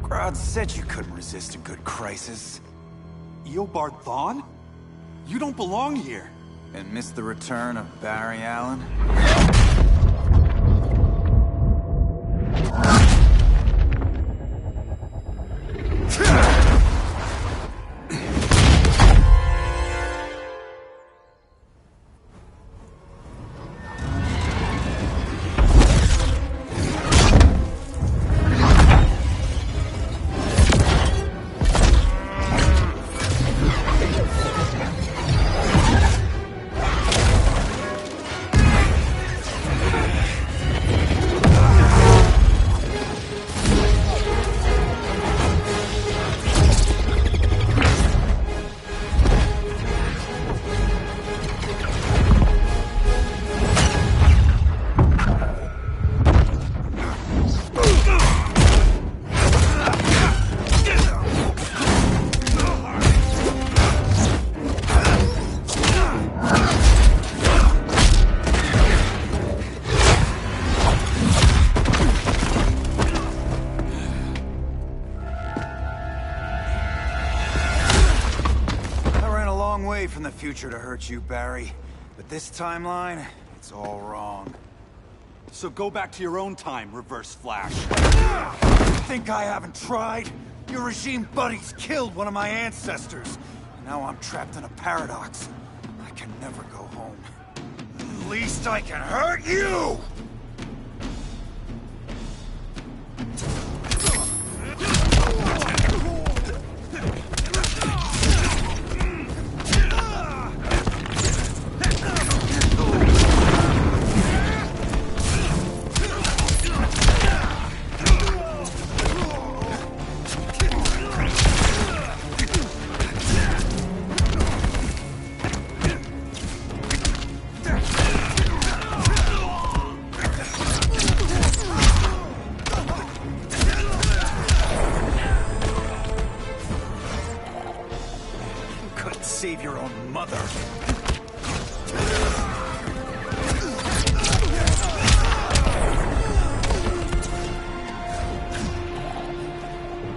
Grodd said you couldn't resist a good crisis. Eobard Thawne? You don't belong here. And miss the return of Barry Allen? From the future to hurt you, Barry. But this timeline, it's all wrong. So go back to your own time, Reverse Flash. Think I haven't tried? Your regime buddies killed one of my ancestors. Now I'm trapped in a paradox. I can never go home. At least I can hurt you! Save your own mother.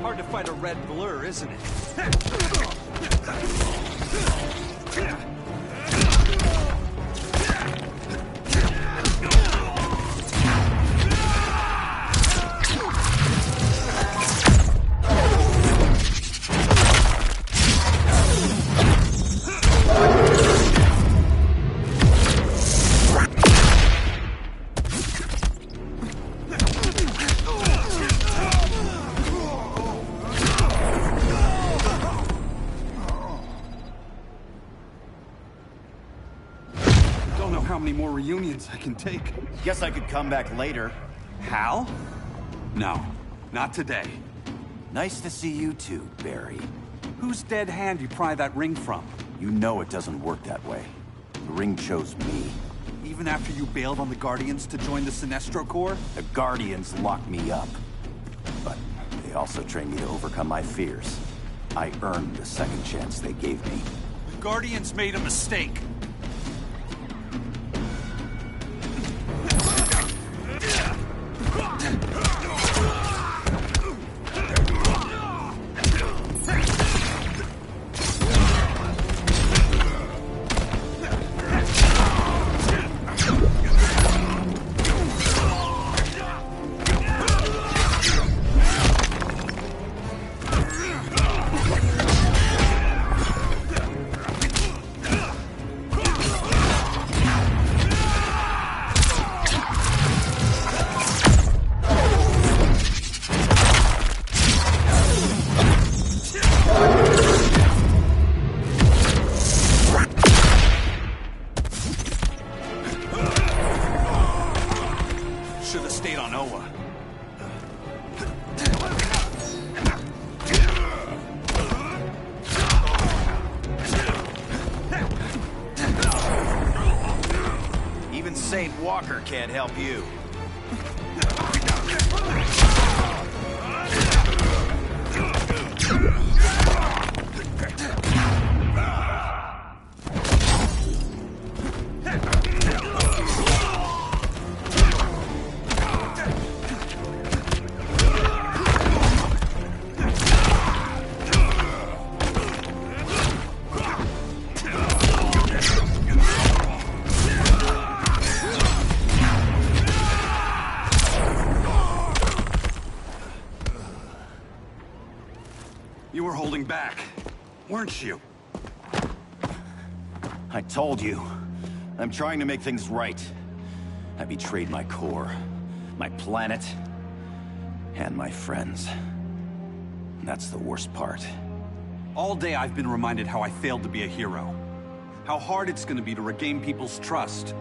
Hard to fight a red blur, isn't it? How many more reunions I can take. Guess I could come back later. Hal? No, not today. Nice to see you too, Barry. Whose dead hand you pry that ring from? You know it doesn't work that way. The ring chose me. Even after you bailed on the Guardians to join the Sinestro Corps? The Guardians locked me up. But they also trained me to overcome my fears. I earned the second chance they gave me. The Guardians made a mistake. have stayed on Oa. Even Saint Walker can't help you. You were holding back, weren't you? I told you. I'm trying to make things right. I betrayed my core, my planet, and my friends. That's the worst part. All day I've been reminded how I failed to be a hero. How hard it's gonna be to regain people's trust.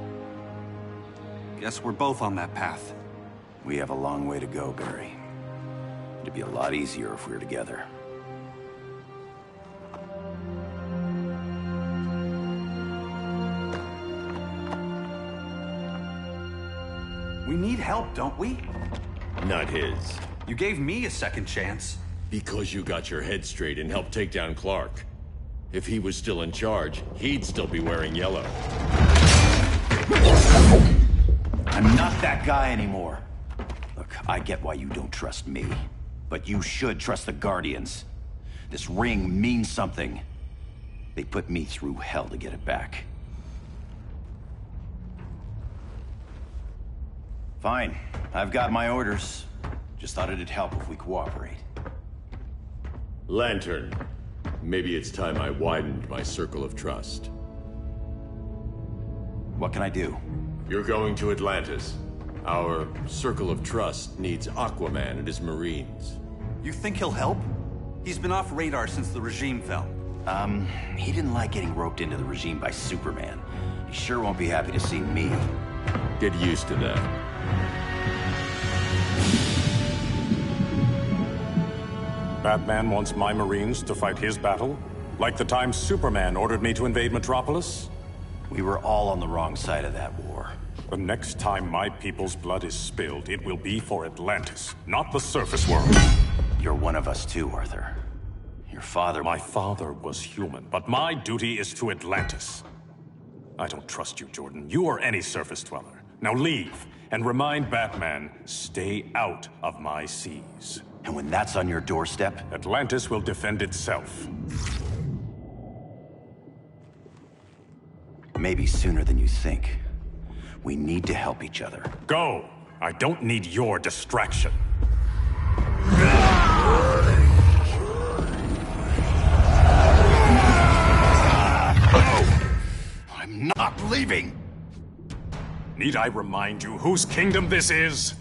Guess we're both on that path. We have a long way to go, Barry. It'd be a lot easier if we were together. We need help, don't we? Not his. You gave me a second chance. Because you got your head straight and helped take down Clark. If he was still in charge, he'd still be wearing yellow. I'm not that guy anymore. Look, I get why you don't trust me. But you should trust the Guardians. This ring means something. They put me through hell to get it back. Fine. I've got my orders. Just thought it'd help if we cooperate. Lantern. Maybe it's time I widened my circle of trust. What can I do? You're going to Atlantis. Our circle of trust needs Aquaman and his Marines. You think he'll help? He's been off radar since the regime fell. He didn't like getting roped into the regime by Superman. He sure won't be happy to see me. Get used to that. Batman wants my Marines to fight his battle? Like the time Superman ordered me to invade Metropolis? We were all on the wrong side of that war. The next time my people's blood is spilled, it will be for Atlantis, not the surface world. You're one of us too, Arthur. Your father... My father was human, but my duty is to Atlantis. I don't trust you, Jordan. You or any surface dweller. Now leave, and remind Batman, stay out of my seas. And when that's on your doorstep? Atlantis will defend itself. Maybe sooner than you think. We need to help each other. Go! I don't need your distraction. I'm not leaving! Need I remind you whose kingdom this is?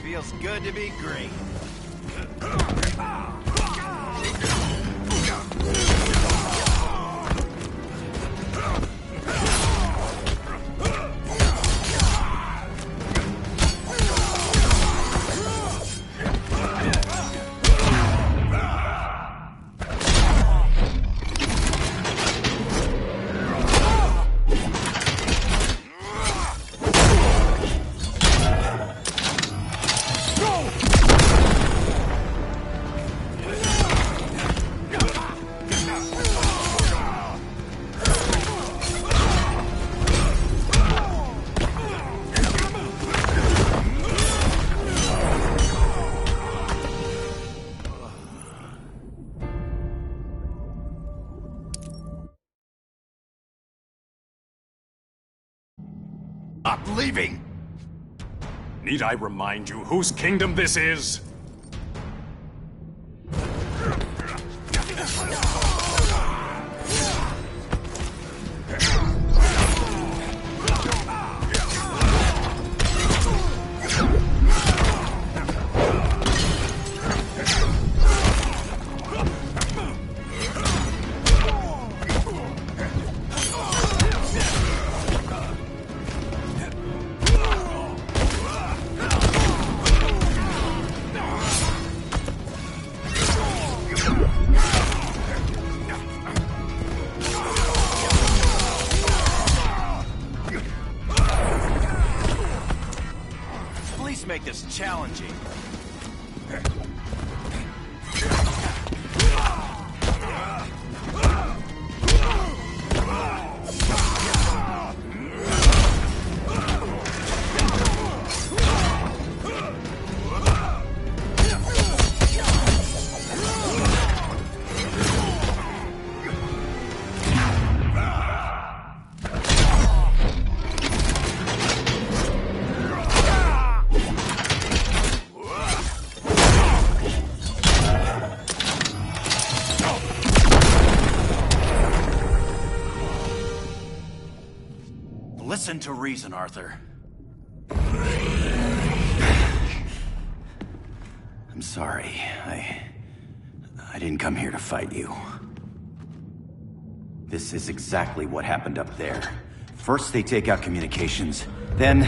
Feels good to be great. I'm leaving! Need I remind you whose kingdom this is? Make this challenging. Listen to reason, Arthur. I'm sorry. I didn't come here to fight you. This is exactly what happened up there. First they take out communications, then...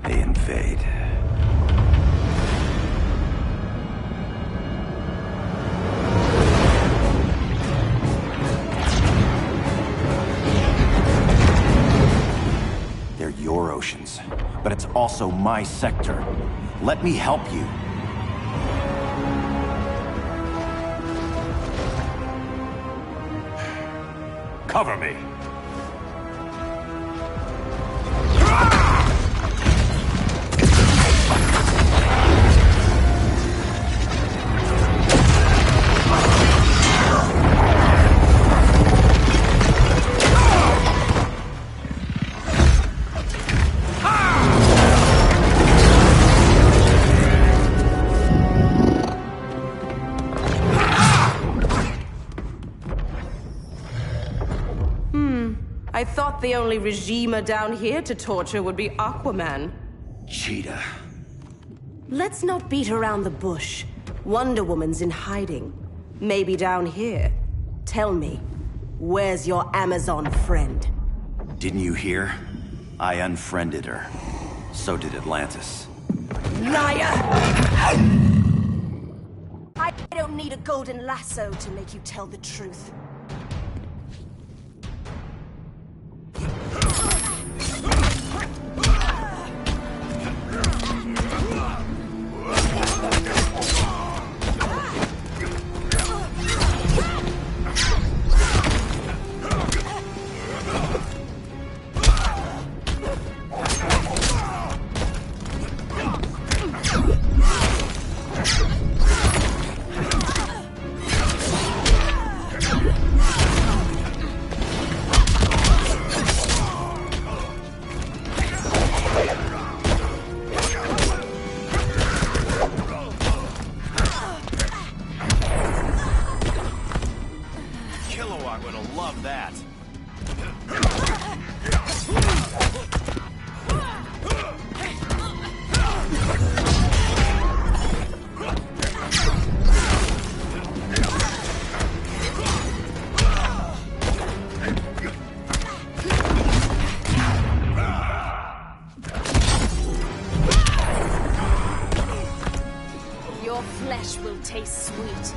they invade. Your oceans, but it's also my sector. Let me help you. Cover me. I thought the only regimer down here to torture would be Aquaman. Cheetah. Let's not beat around the bush. Wonder Woman's in hiding. Maybe down here. Tell me, where's your Amazon friend? Didn't you hear? I unfriended her. So did Atlantis. Liar! I don't need a golden lasso to make you tell the truth. Will taste sweet.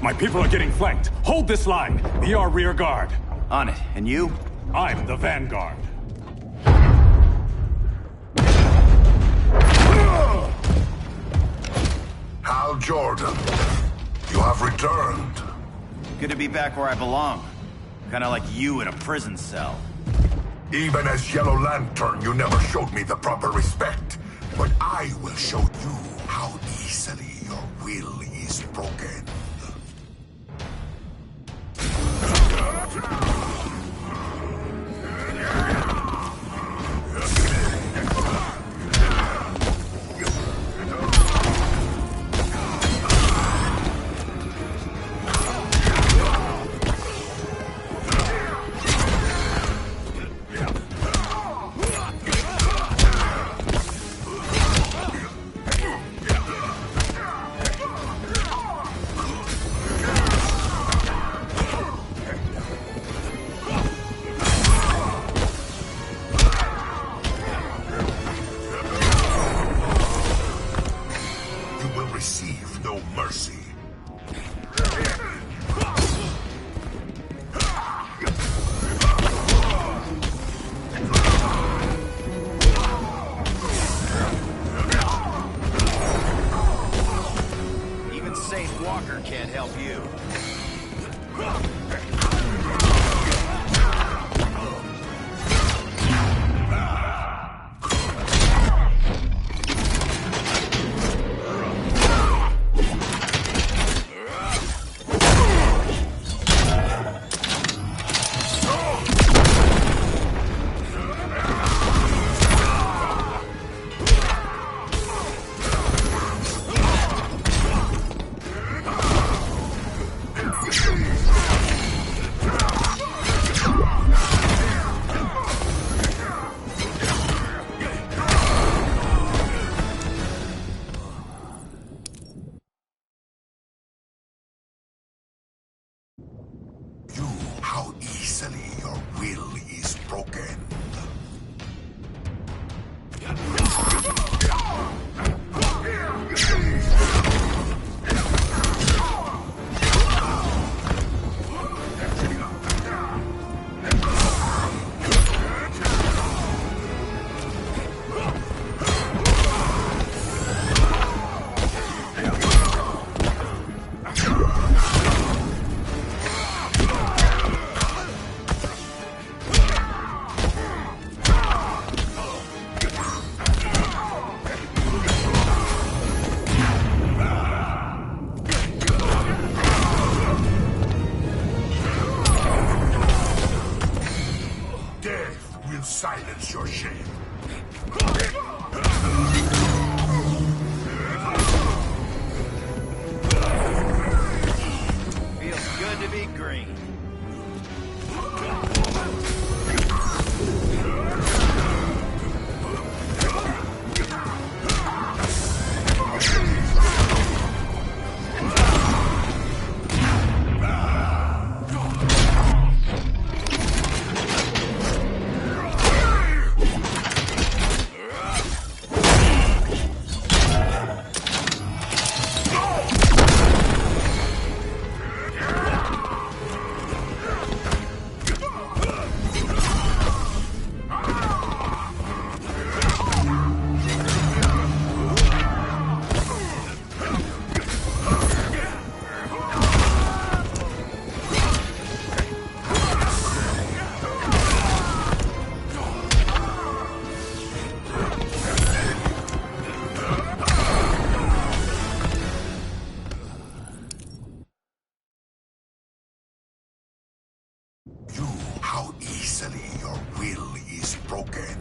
My people are getting flanked. Hold this line. Be our rear guard. On it. And you? I'm the vanguard. Hal Jordan, you have returned. Good to be back where I belong. Kinda like you in a prison cell. Even as Yellow Lantern, you never showed me the proper respect. But I will show you how easily your will is broken. How easily your will is broken. Silence your shame. Feels good to be green. How easily your will is broken.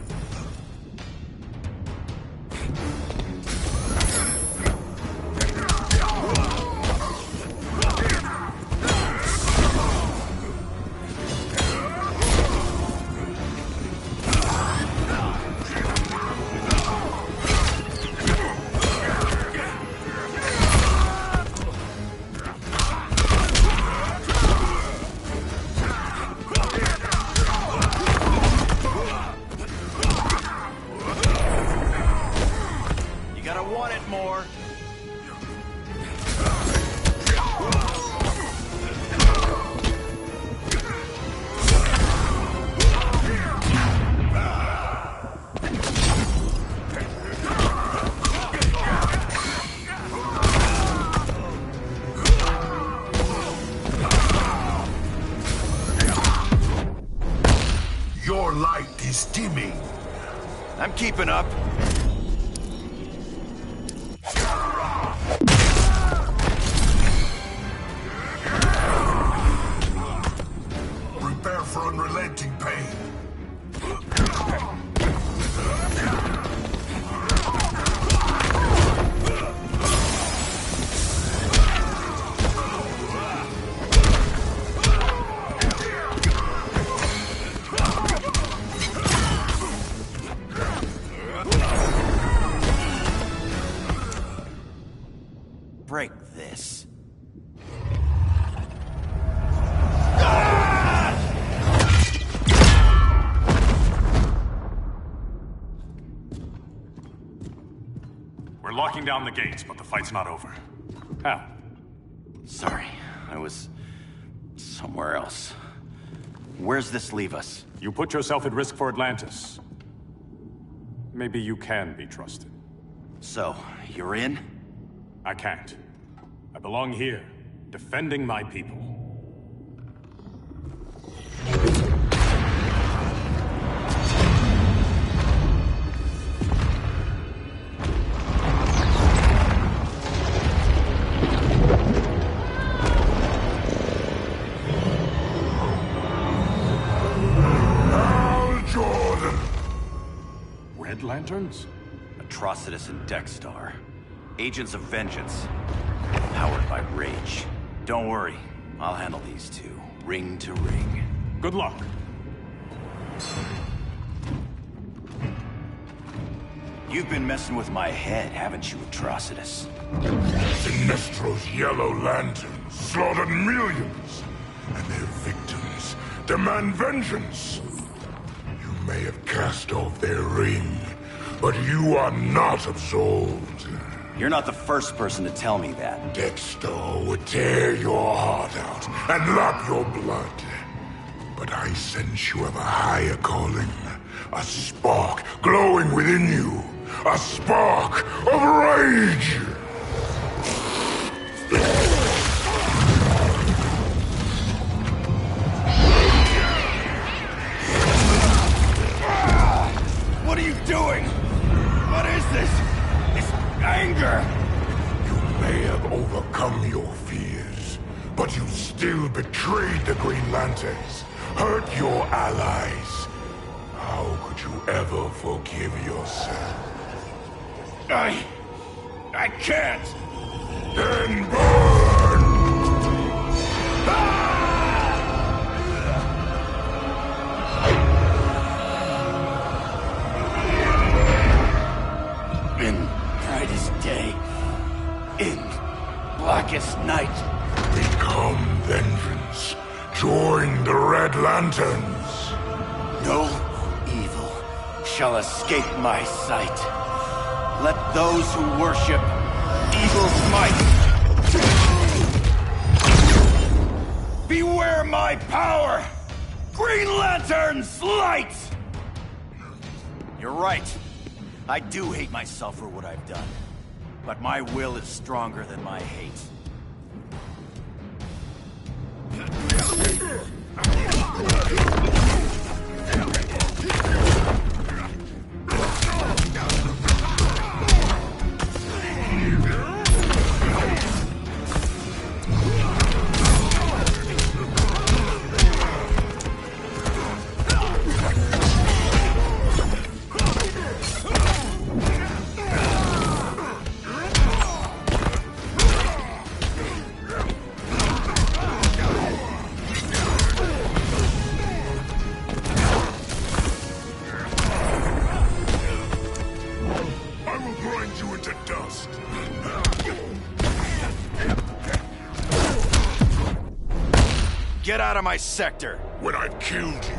is dimming. I'm keeping up. Prepare for unrelenting pain. Break this. We're locking down the gates, but the fight's not over. How? Sorry, I was somewhere else. Where's this leave us? You put yourself at risk for Atlantis. Maybe you can be trusted. So, you're in? I can't. I belong here, defending my people. Hal Jordan! Red Lanterns? Atrocitus and Dexstar. Agents of Vengeance. Powered by rage. Don't worry, I'll handle these two, ring to ring. Good luck. You've been messing with my head, haven't you, Atrocitus? Sinestro's Yellow Lanterns slaughtered millions, and their victims demand vengeance. You may have cast off their ring, but you are not absolved. You're not the first person to tell me that. Dexter would tear your heart out and lap your blood. But I sense you have a higher calling. A spark glowing within you. A spark of rage! What are you doing? What is this? It's anger! You may have overcome your fears, but you still betrayed the Green Lanterns, hurt your allies. How could you ever forgive yourself? I can't! Then burn! In brightest day, in blackest night. Become vengeance. Join the Red Lanterns. No evil shall escape my sight. Let those who worship evil's might beware my power! Green Lantern's light! You're right. I do hate myself for what I've done. But my will is stronger than my hate. Get out of my sector! When I've killed you.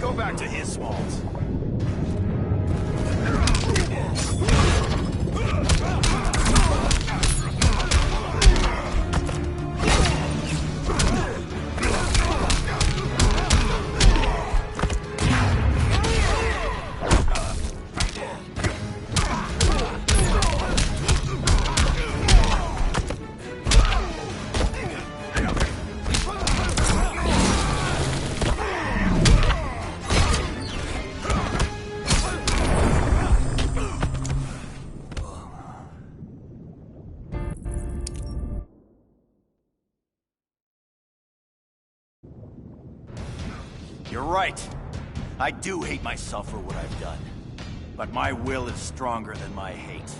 Go back to his smalls. You're right. I do hate myself for what I've done. But my will is stronger than my hate.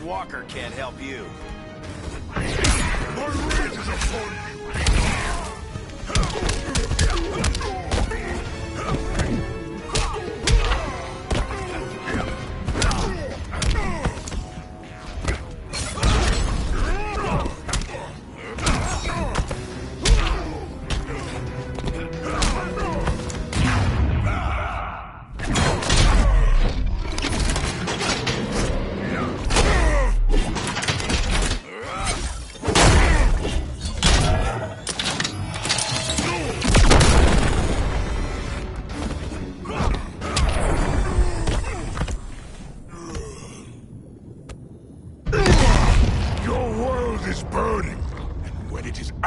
Walker can't help you. My rage is upon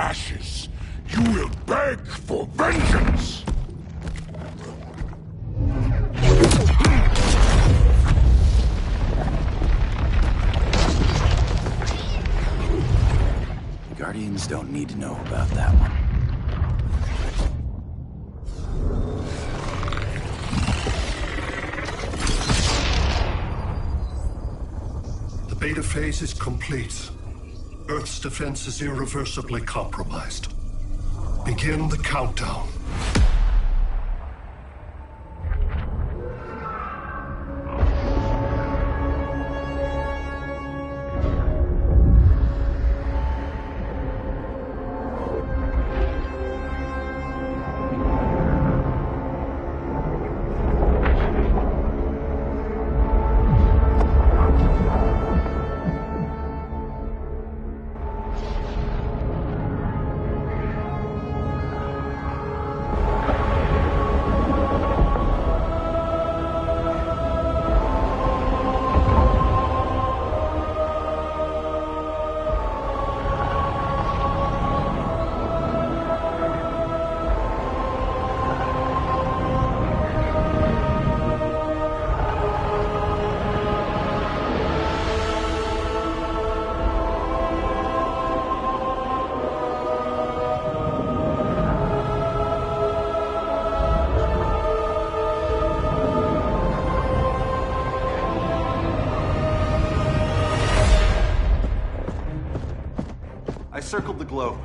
ashes, you will beg for vengeance! Guardians don't need to know about that one. The beta phase is complete. Earth's defense is irreversibly compromised. Begin the countdown. I circled the globe.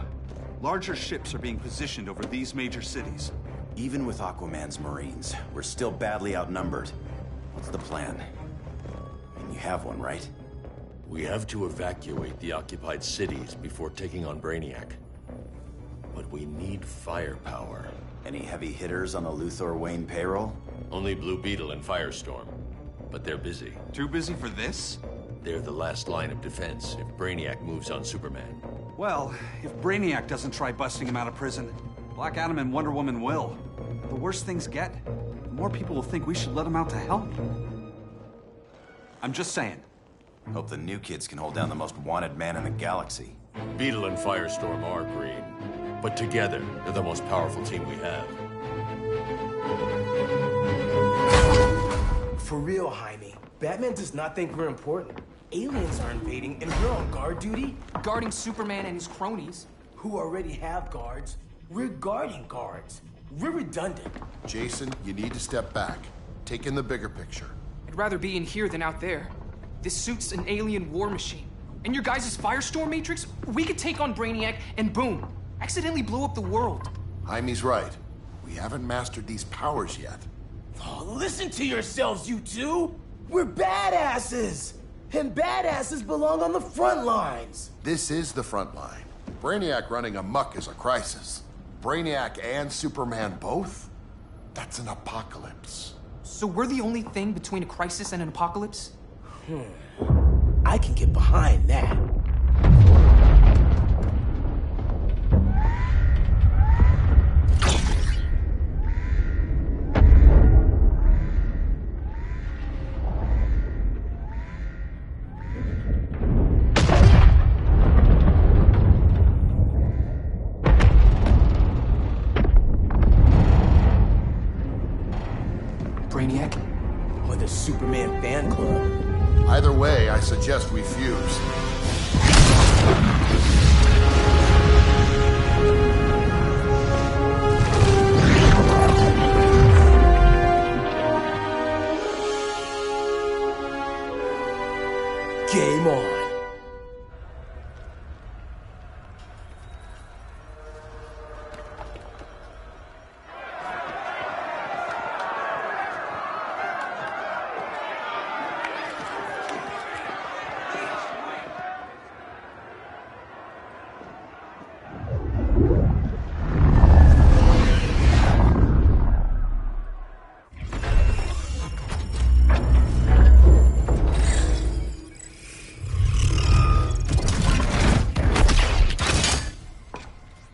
Larger ships are being positioned over these major cities. Even with Aquaman's Marines, we're still badly outnumbered. What's the plan? And you have one, right? We have to evacuate the occupied cities before taking on Brainiac. But we need firepower. Any heavy hitters on the Luthor Wayne payroll? Only Blue Beetle and Firestorm. But they're busy. Too busy for this? They're the last line of defense if Brainiac moves on Superman. Well, if Brainiac doesn't try busting him out of prison, Black Adam and Wonder Woman will. The worse things get, the more people will think we should let him out to help. I'm just saying. Hope the new kids can hold down the most wanted man in the galaxy. Beetle and Firestorm are green, but together, they're the most powerful team we have. For real, Jaime, Batman does not think we're important. Aliens are invading, and we're on guard duty? Guarding Superman and his cronies. Who already have guards. We're guarding guards. We're redundant. Jason, you need to step back. Take in the bigger picture. I'd rather be in here than out there. This suit's an alien war machine. And your guys' Firestorm Matrix, we could take on Brainiac and boom, accidentally blow up the world. Jaime's right. We haven't mastered these powers yet. Oh, listen to yourselves, you two! We're badasses! And badasses belong on the front lines! This is the front line. Brainiac running amok is a crisis. Brainiac and Superman both? That's an apocalypse. So we're the only thing between a crisis and an apocalypse? I can get behind that. suggest we fuse. Game on.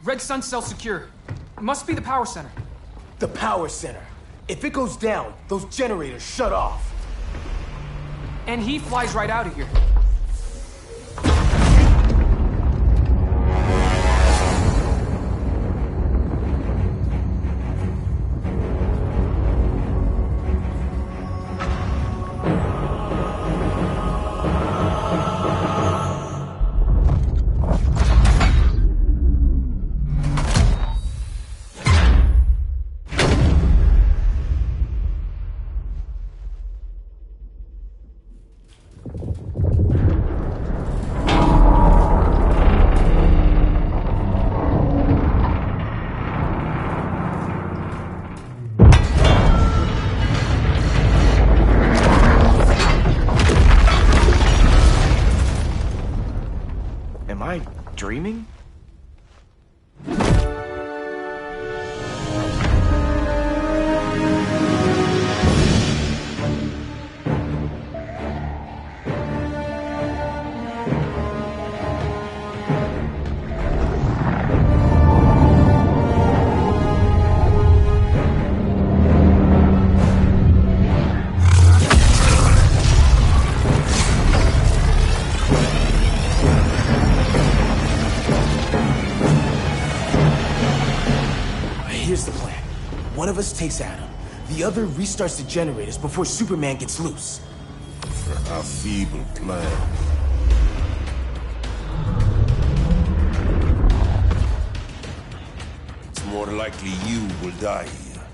Red Sun cell secure. It must be the power center. The power center. If it goes down, those generators shut off. And he flies right out of here. Am I dreaming? Here's the plan. One of us takes Adam. The other restarts the generators before Superman gets loose. A feeble plan. It's more likely you will die here.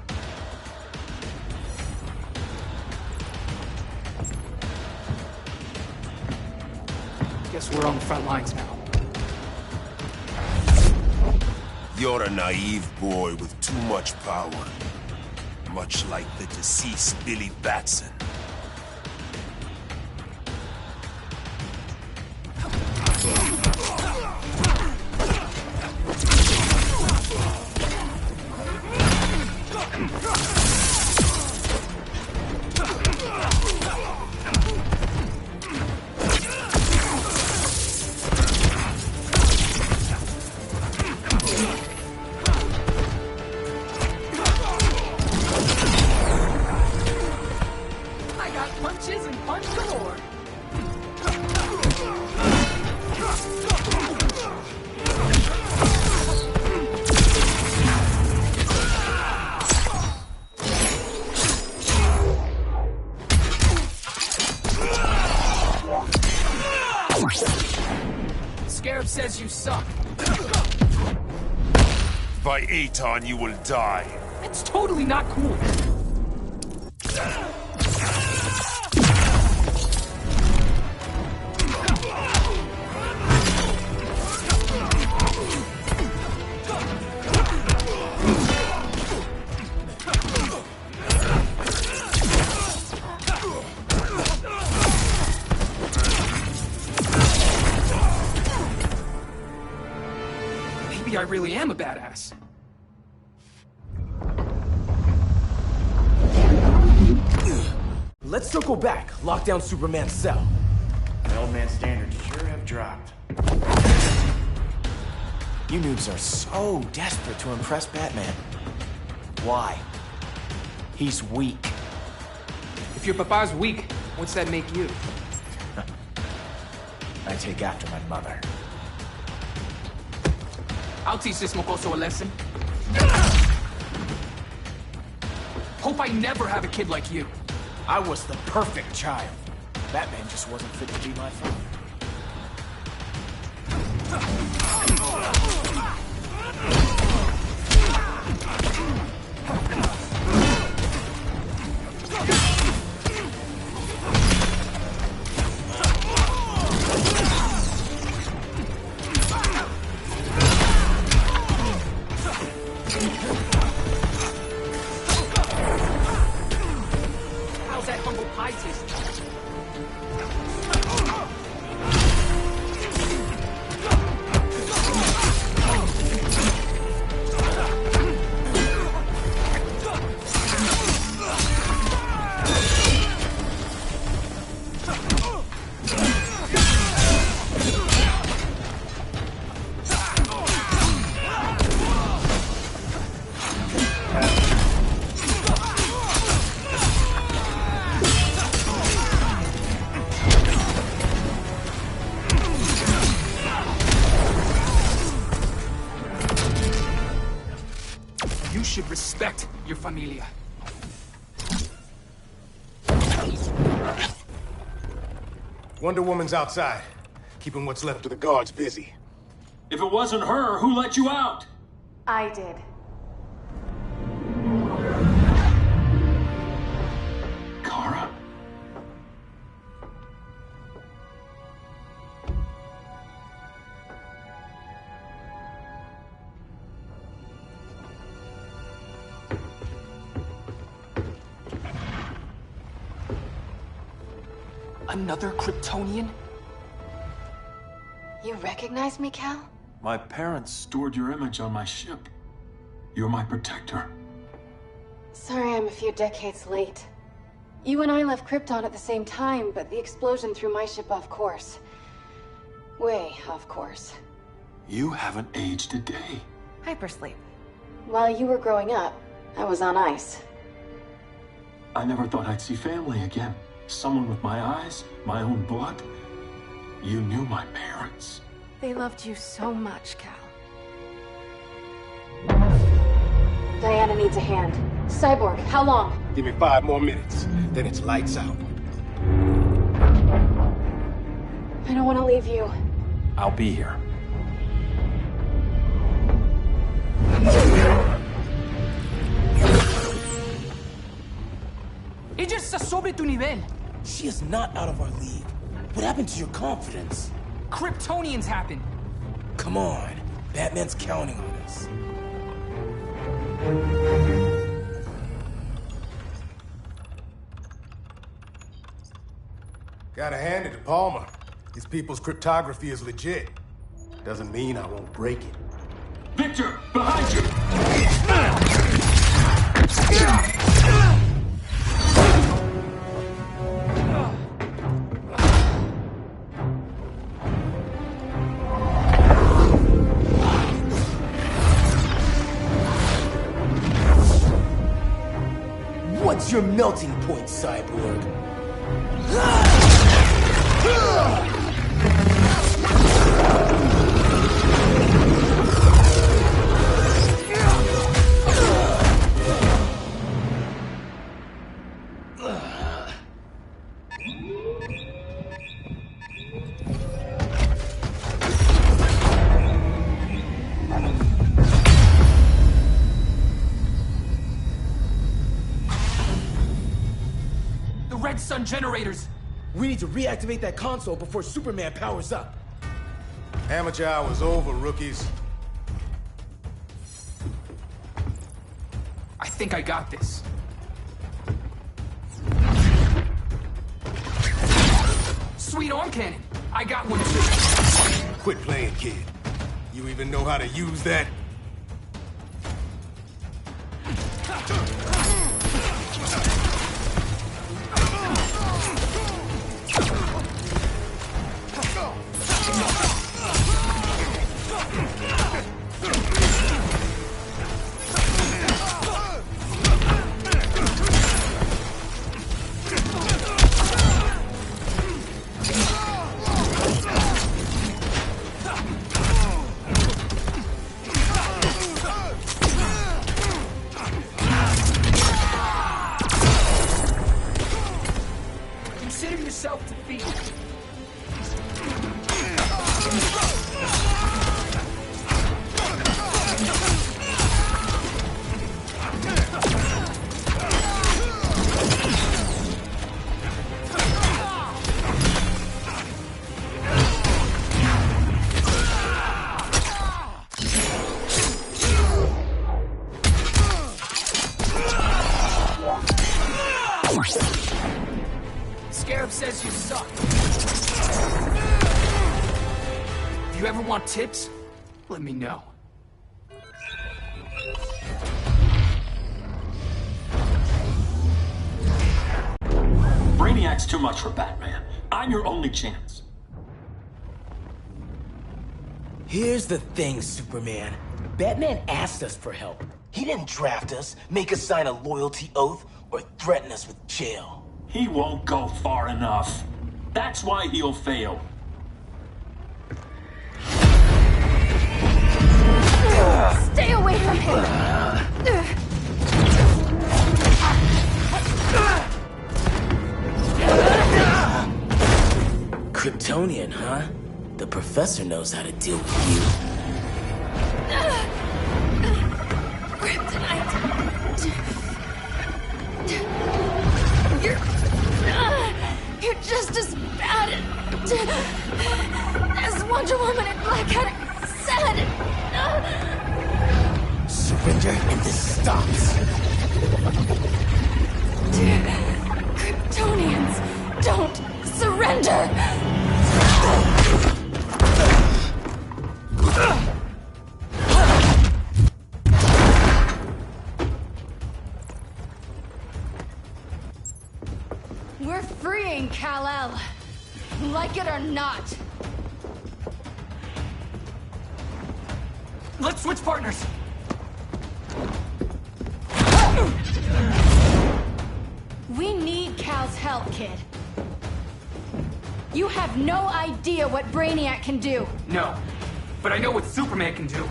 Guess we're on the front lines now. You're a naive boy with too much power. Much like the deceased Billy Batson. Punches and punch galore. Scarab says you suck. By Aton, you will die. It's totally not cool. Maybe I really am a badass. Let's circle back, lock down Superman's cell. The old man's standards sure have dropped. You noobs are so desperate to impress Batman. Why? He's weak. If your papa's weak, what's that make you? I take after my mother. I'll teach this mocoso a lesson. Hope I never have a kid like you. I was the perfect child. Batman just wasn't fit to be my father. How's that humble pie taste? You should respect your familia. Wonder Woman's outside, keeping what's left of the guards busy. If it wasn't her, who let you out? I did. Kara? Another Kryptonian? You recognize me, Cal? My parents stored your image on my ship. You're my protector. Sorry I'm a few decades late. You and I left Krypton at the same time, but the explosion threw my ship off course. Way off course. You haven't aged a day. Hypersleep. While you were growing up, I was on ice. I never thought I'd see family again. Someone with my eyes, my own blood. You knew my parents. They loved you so much, Cal. Diana needs a hand. Cyborg, how long? Give me 5 more minutes, then it's lights out. I don't want to leave you. I'll be here. Ella está sobre tu nivel. She is not out of our league. What happened to your confidence? Kryptonians happen. Come on. Batman's counting on us. Gotta hand it to Palmer. His people's cryptography is legit. Doesn't mean I won't break it. Victor, behind you! What's your melting point, Cyborg? Red Sun generators! We need to reactivate that console before Superman powers up. Amateur hour's over, rookies. I think I got this. Sweet arm cannon! I got one too. Quit playing, kid. You even know how to use that? If you ever want tips, let me know. Brainiac's too much for Batman. I'm your only chance. Here's the thing, Superman. Batman asked us for help. He didn't draft us, make us sign a loyalty oath, or threaten us with jail. He won't go far enough. That's why he'll fail. Stay away from him! Kryptonian, huh? The professor knows how to deal with you. Kryptonite! You're just as bad as Wonder Woman and Black Cat said! Surrender and this stops. Kryptonians, don't surrender! We're freeing Kal-El, like it or not. Let's switch partners. We need Cal's help, kid. You have no idea what Brainiac can do. No, but I know what Superman can do.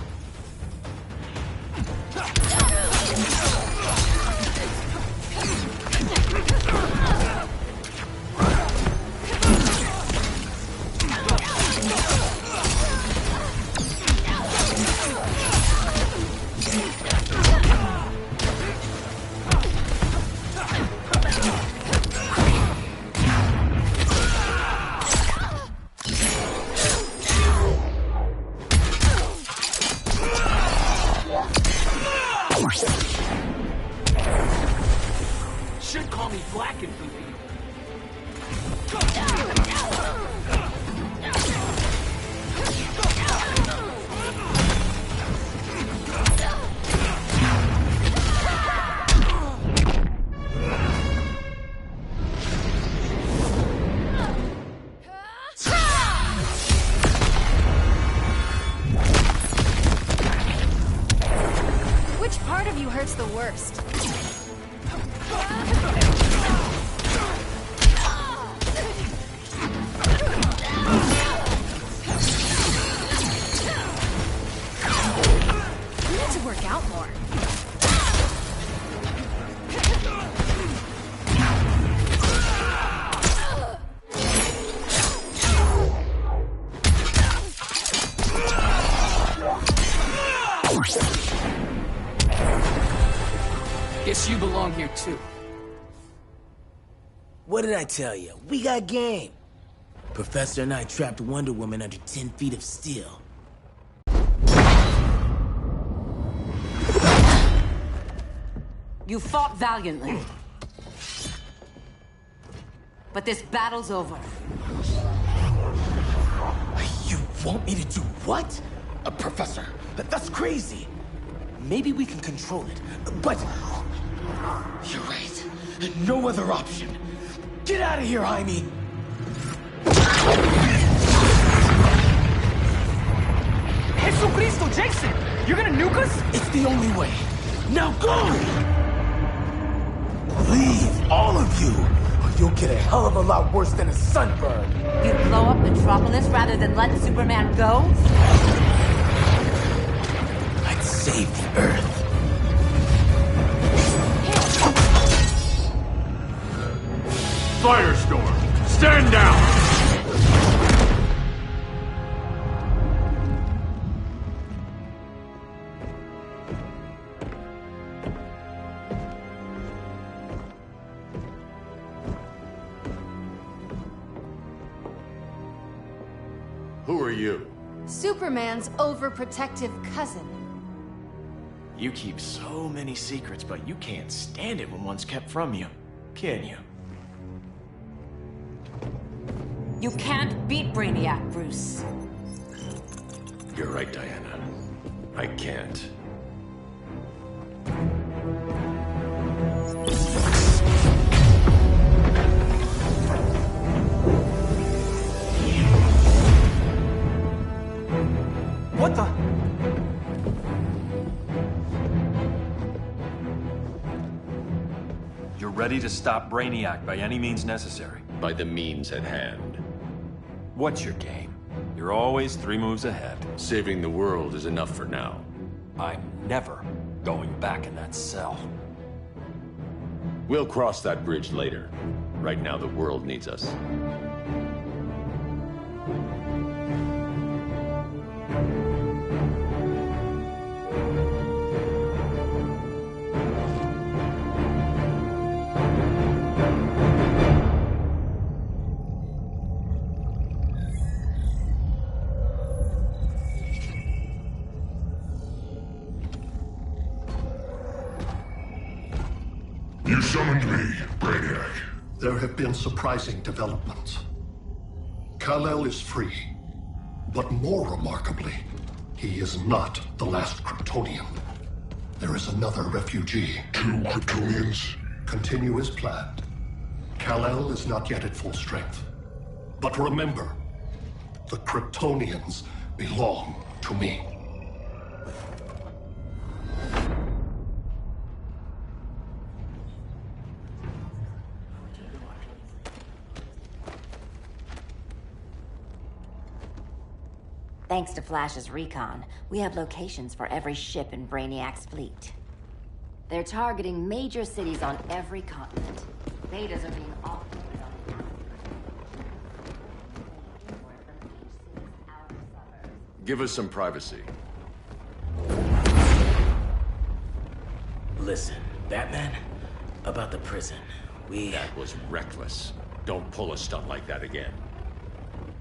Should call me Black and Blue. Which part of you hurts the worst? You need to work out more. Guess you belong here too. What did I tell you? We got game. Professor and I trapped Wonder Woman under 10 feet of steel. You fought valiantly. But this battle's over. You want me to do what? Professor, that's crazy. Maybe we can control it, but... You're right. No other option. Get out of here, Jaime! Jesucristo, Jason! You're gonna nuke us? It's the only way. Now go! Leave, all of you, or you'll get a hell of a lot worse than a sunburn. You'd blow up Metropolis rather than let Superman go? I'd save the Earth. Firestorm, stand down! Who are you? Superman's overprotective cousin. You keep so many secrets, but you can't stand it when one's kept from you, can you? You can't beat Brainiac, Bruce. You're right, Diana. I can't. What the? You're ready to stop Brainiac by any means necessary. By the means at hand. What's your game? You're always 3 moves ahead. Saving the world is enough for now. I'm never going back in that cell. We'll cross that bridge later. Right now, the world needs us. You summoned me, Brainiac. There have been surprising developments. Kal-El is free, but more remarkably, he is not the last Kryptonian. There is another refugee. 2 Kryptonians? Continue as planned. Kal-El is not yet at full strength. But remember, the Kryptonians belong to me. Thanks to Flash's recon, we have locations for every ship in Brainiac's fleet. They're targeting major cities on every continent. Betas are being offloaded on the Give us some privacy. Listen, Batman, about the prison, That was reckless. Don't pull a stunt like that again.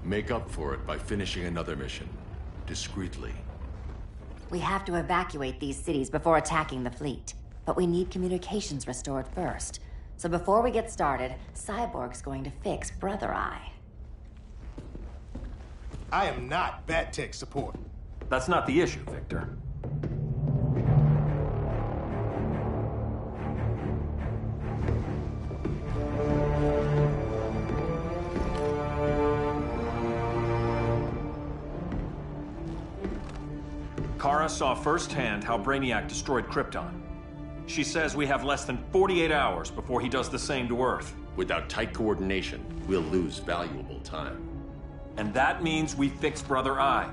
Make up for it by finishing another mission. Discreetly. We have to evacuate these cities before attacking the fleet. But we need communications restored first. So before we get started, Cyborg's going to fix Brother Eye. I am not Bat Tech support. That's not the issue, Victor. Kara saw firsthand how Brainiac destroyed Krypton. She says we have less than 48 hours before he does the same to Earth. Without tight coordination, we'll lose valuable time. And that means we fix Brother Eye.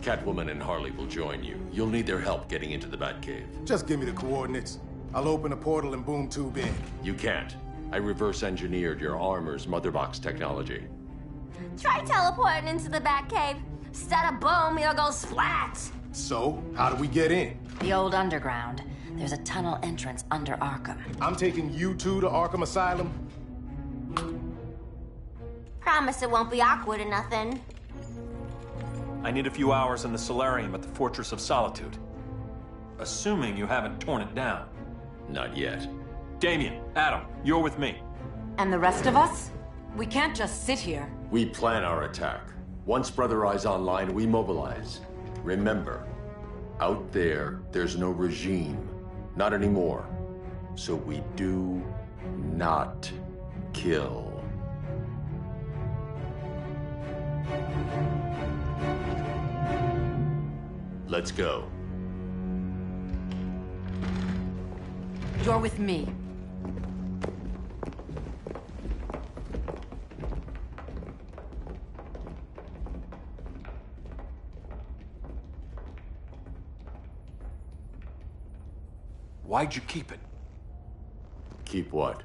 Catwoman and Harley will join you. You'll need their help getting into the Batcave. Just give me the coordinates. I'll open a portal and boom tube in. You can't. I reverse engineered your armor's motherbox technology. Try teleporting into the Batcave. Instead of boom, you'll go splat. So, how do we get in? The old underground. There's a tunnel entrance under Arkham. I'm taking you two to Arkham Asylum. Promise it won't be awkward or nothing. I need a few hours in the solarium at the Fortress of Solitude. Assuming you haven't torn it down. Not yet. Damien, Adam, you're with me. And the rest of us? We can't just sit here. We plan our attack. Once Brother Eye's online, we mobilize. Remember, out there, there's no regime. Not anymore. So we do not kill. Let's go. You're with me. Why'd you keep it? Keep what?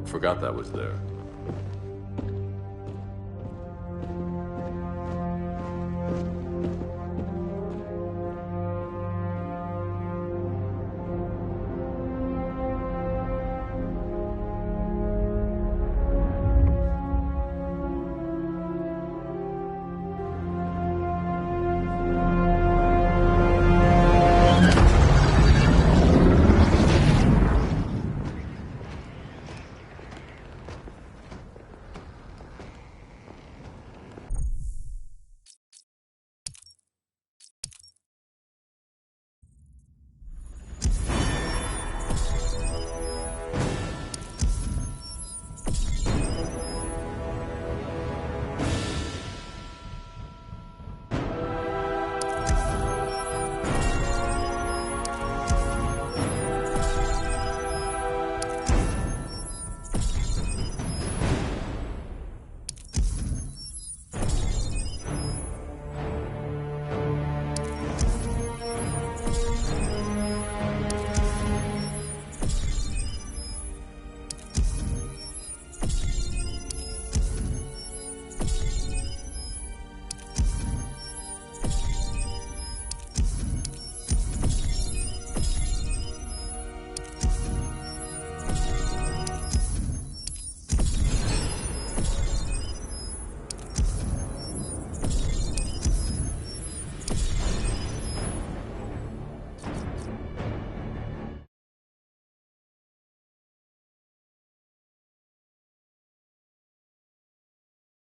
Forgot that was there.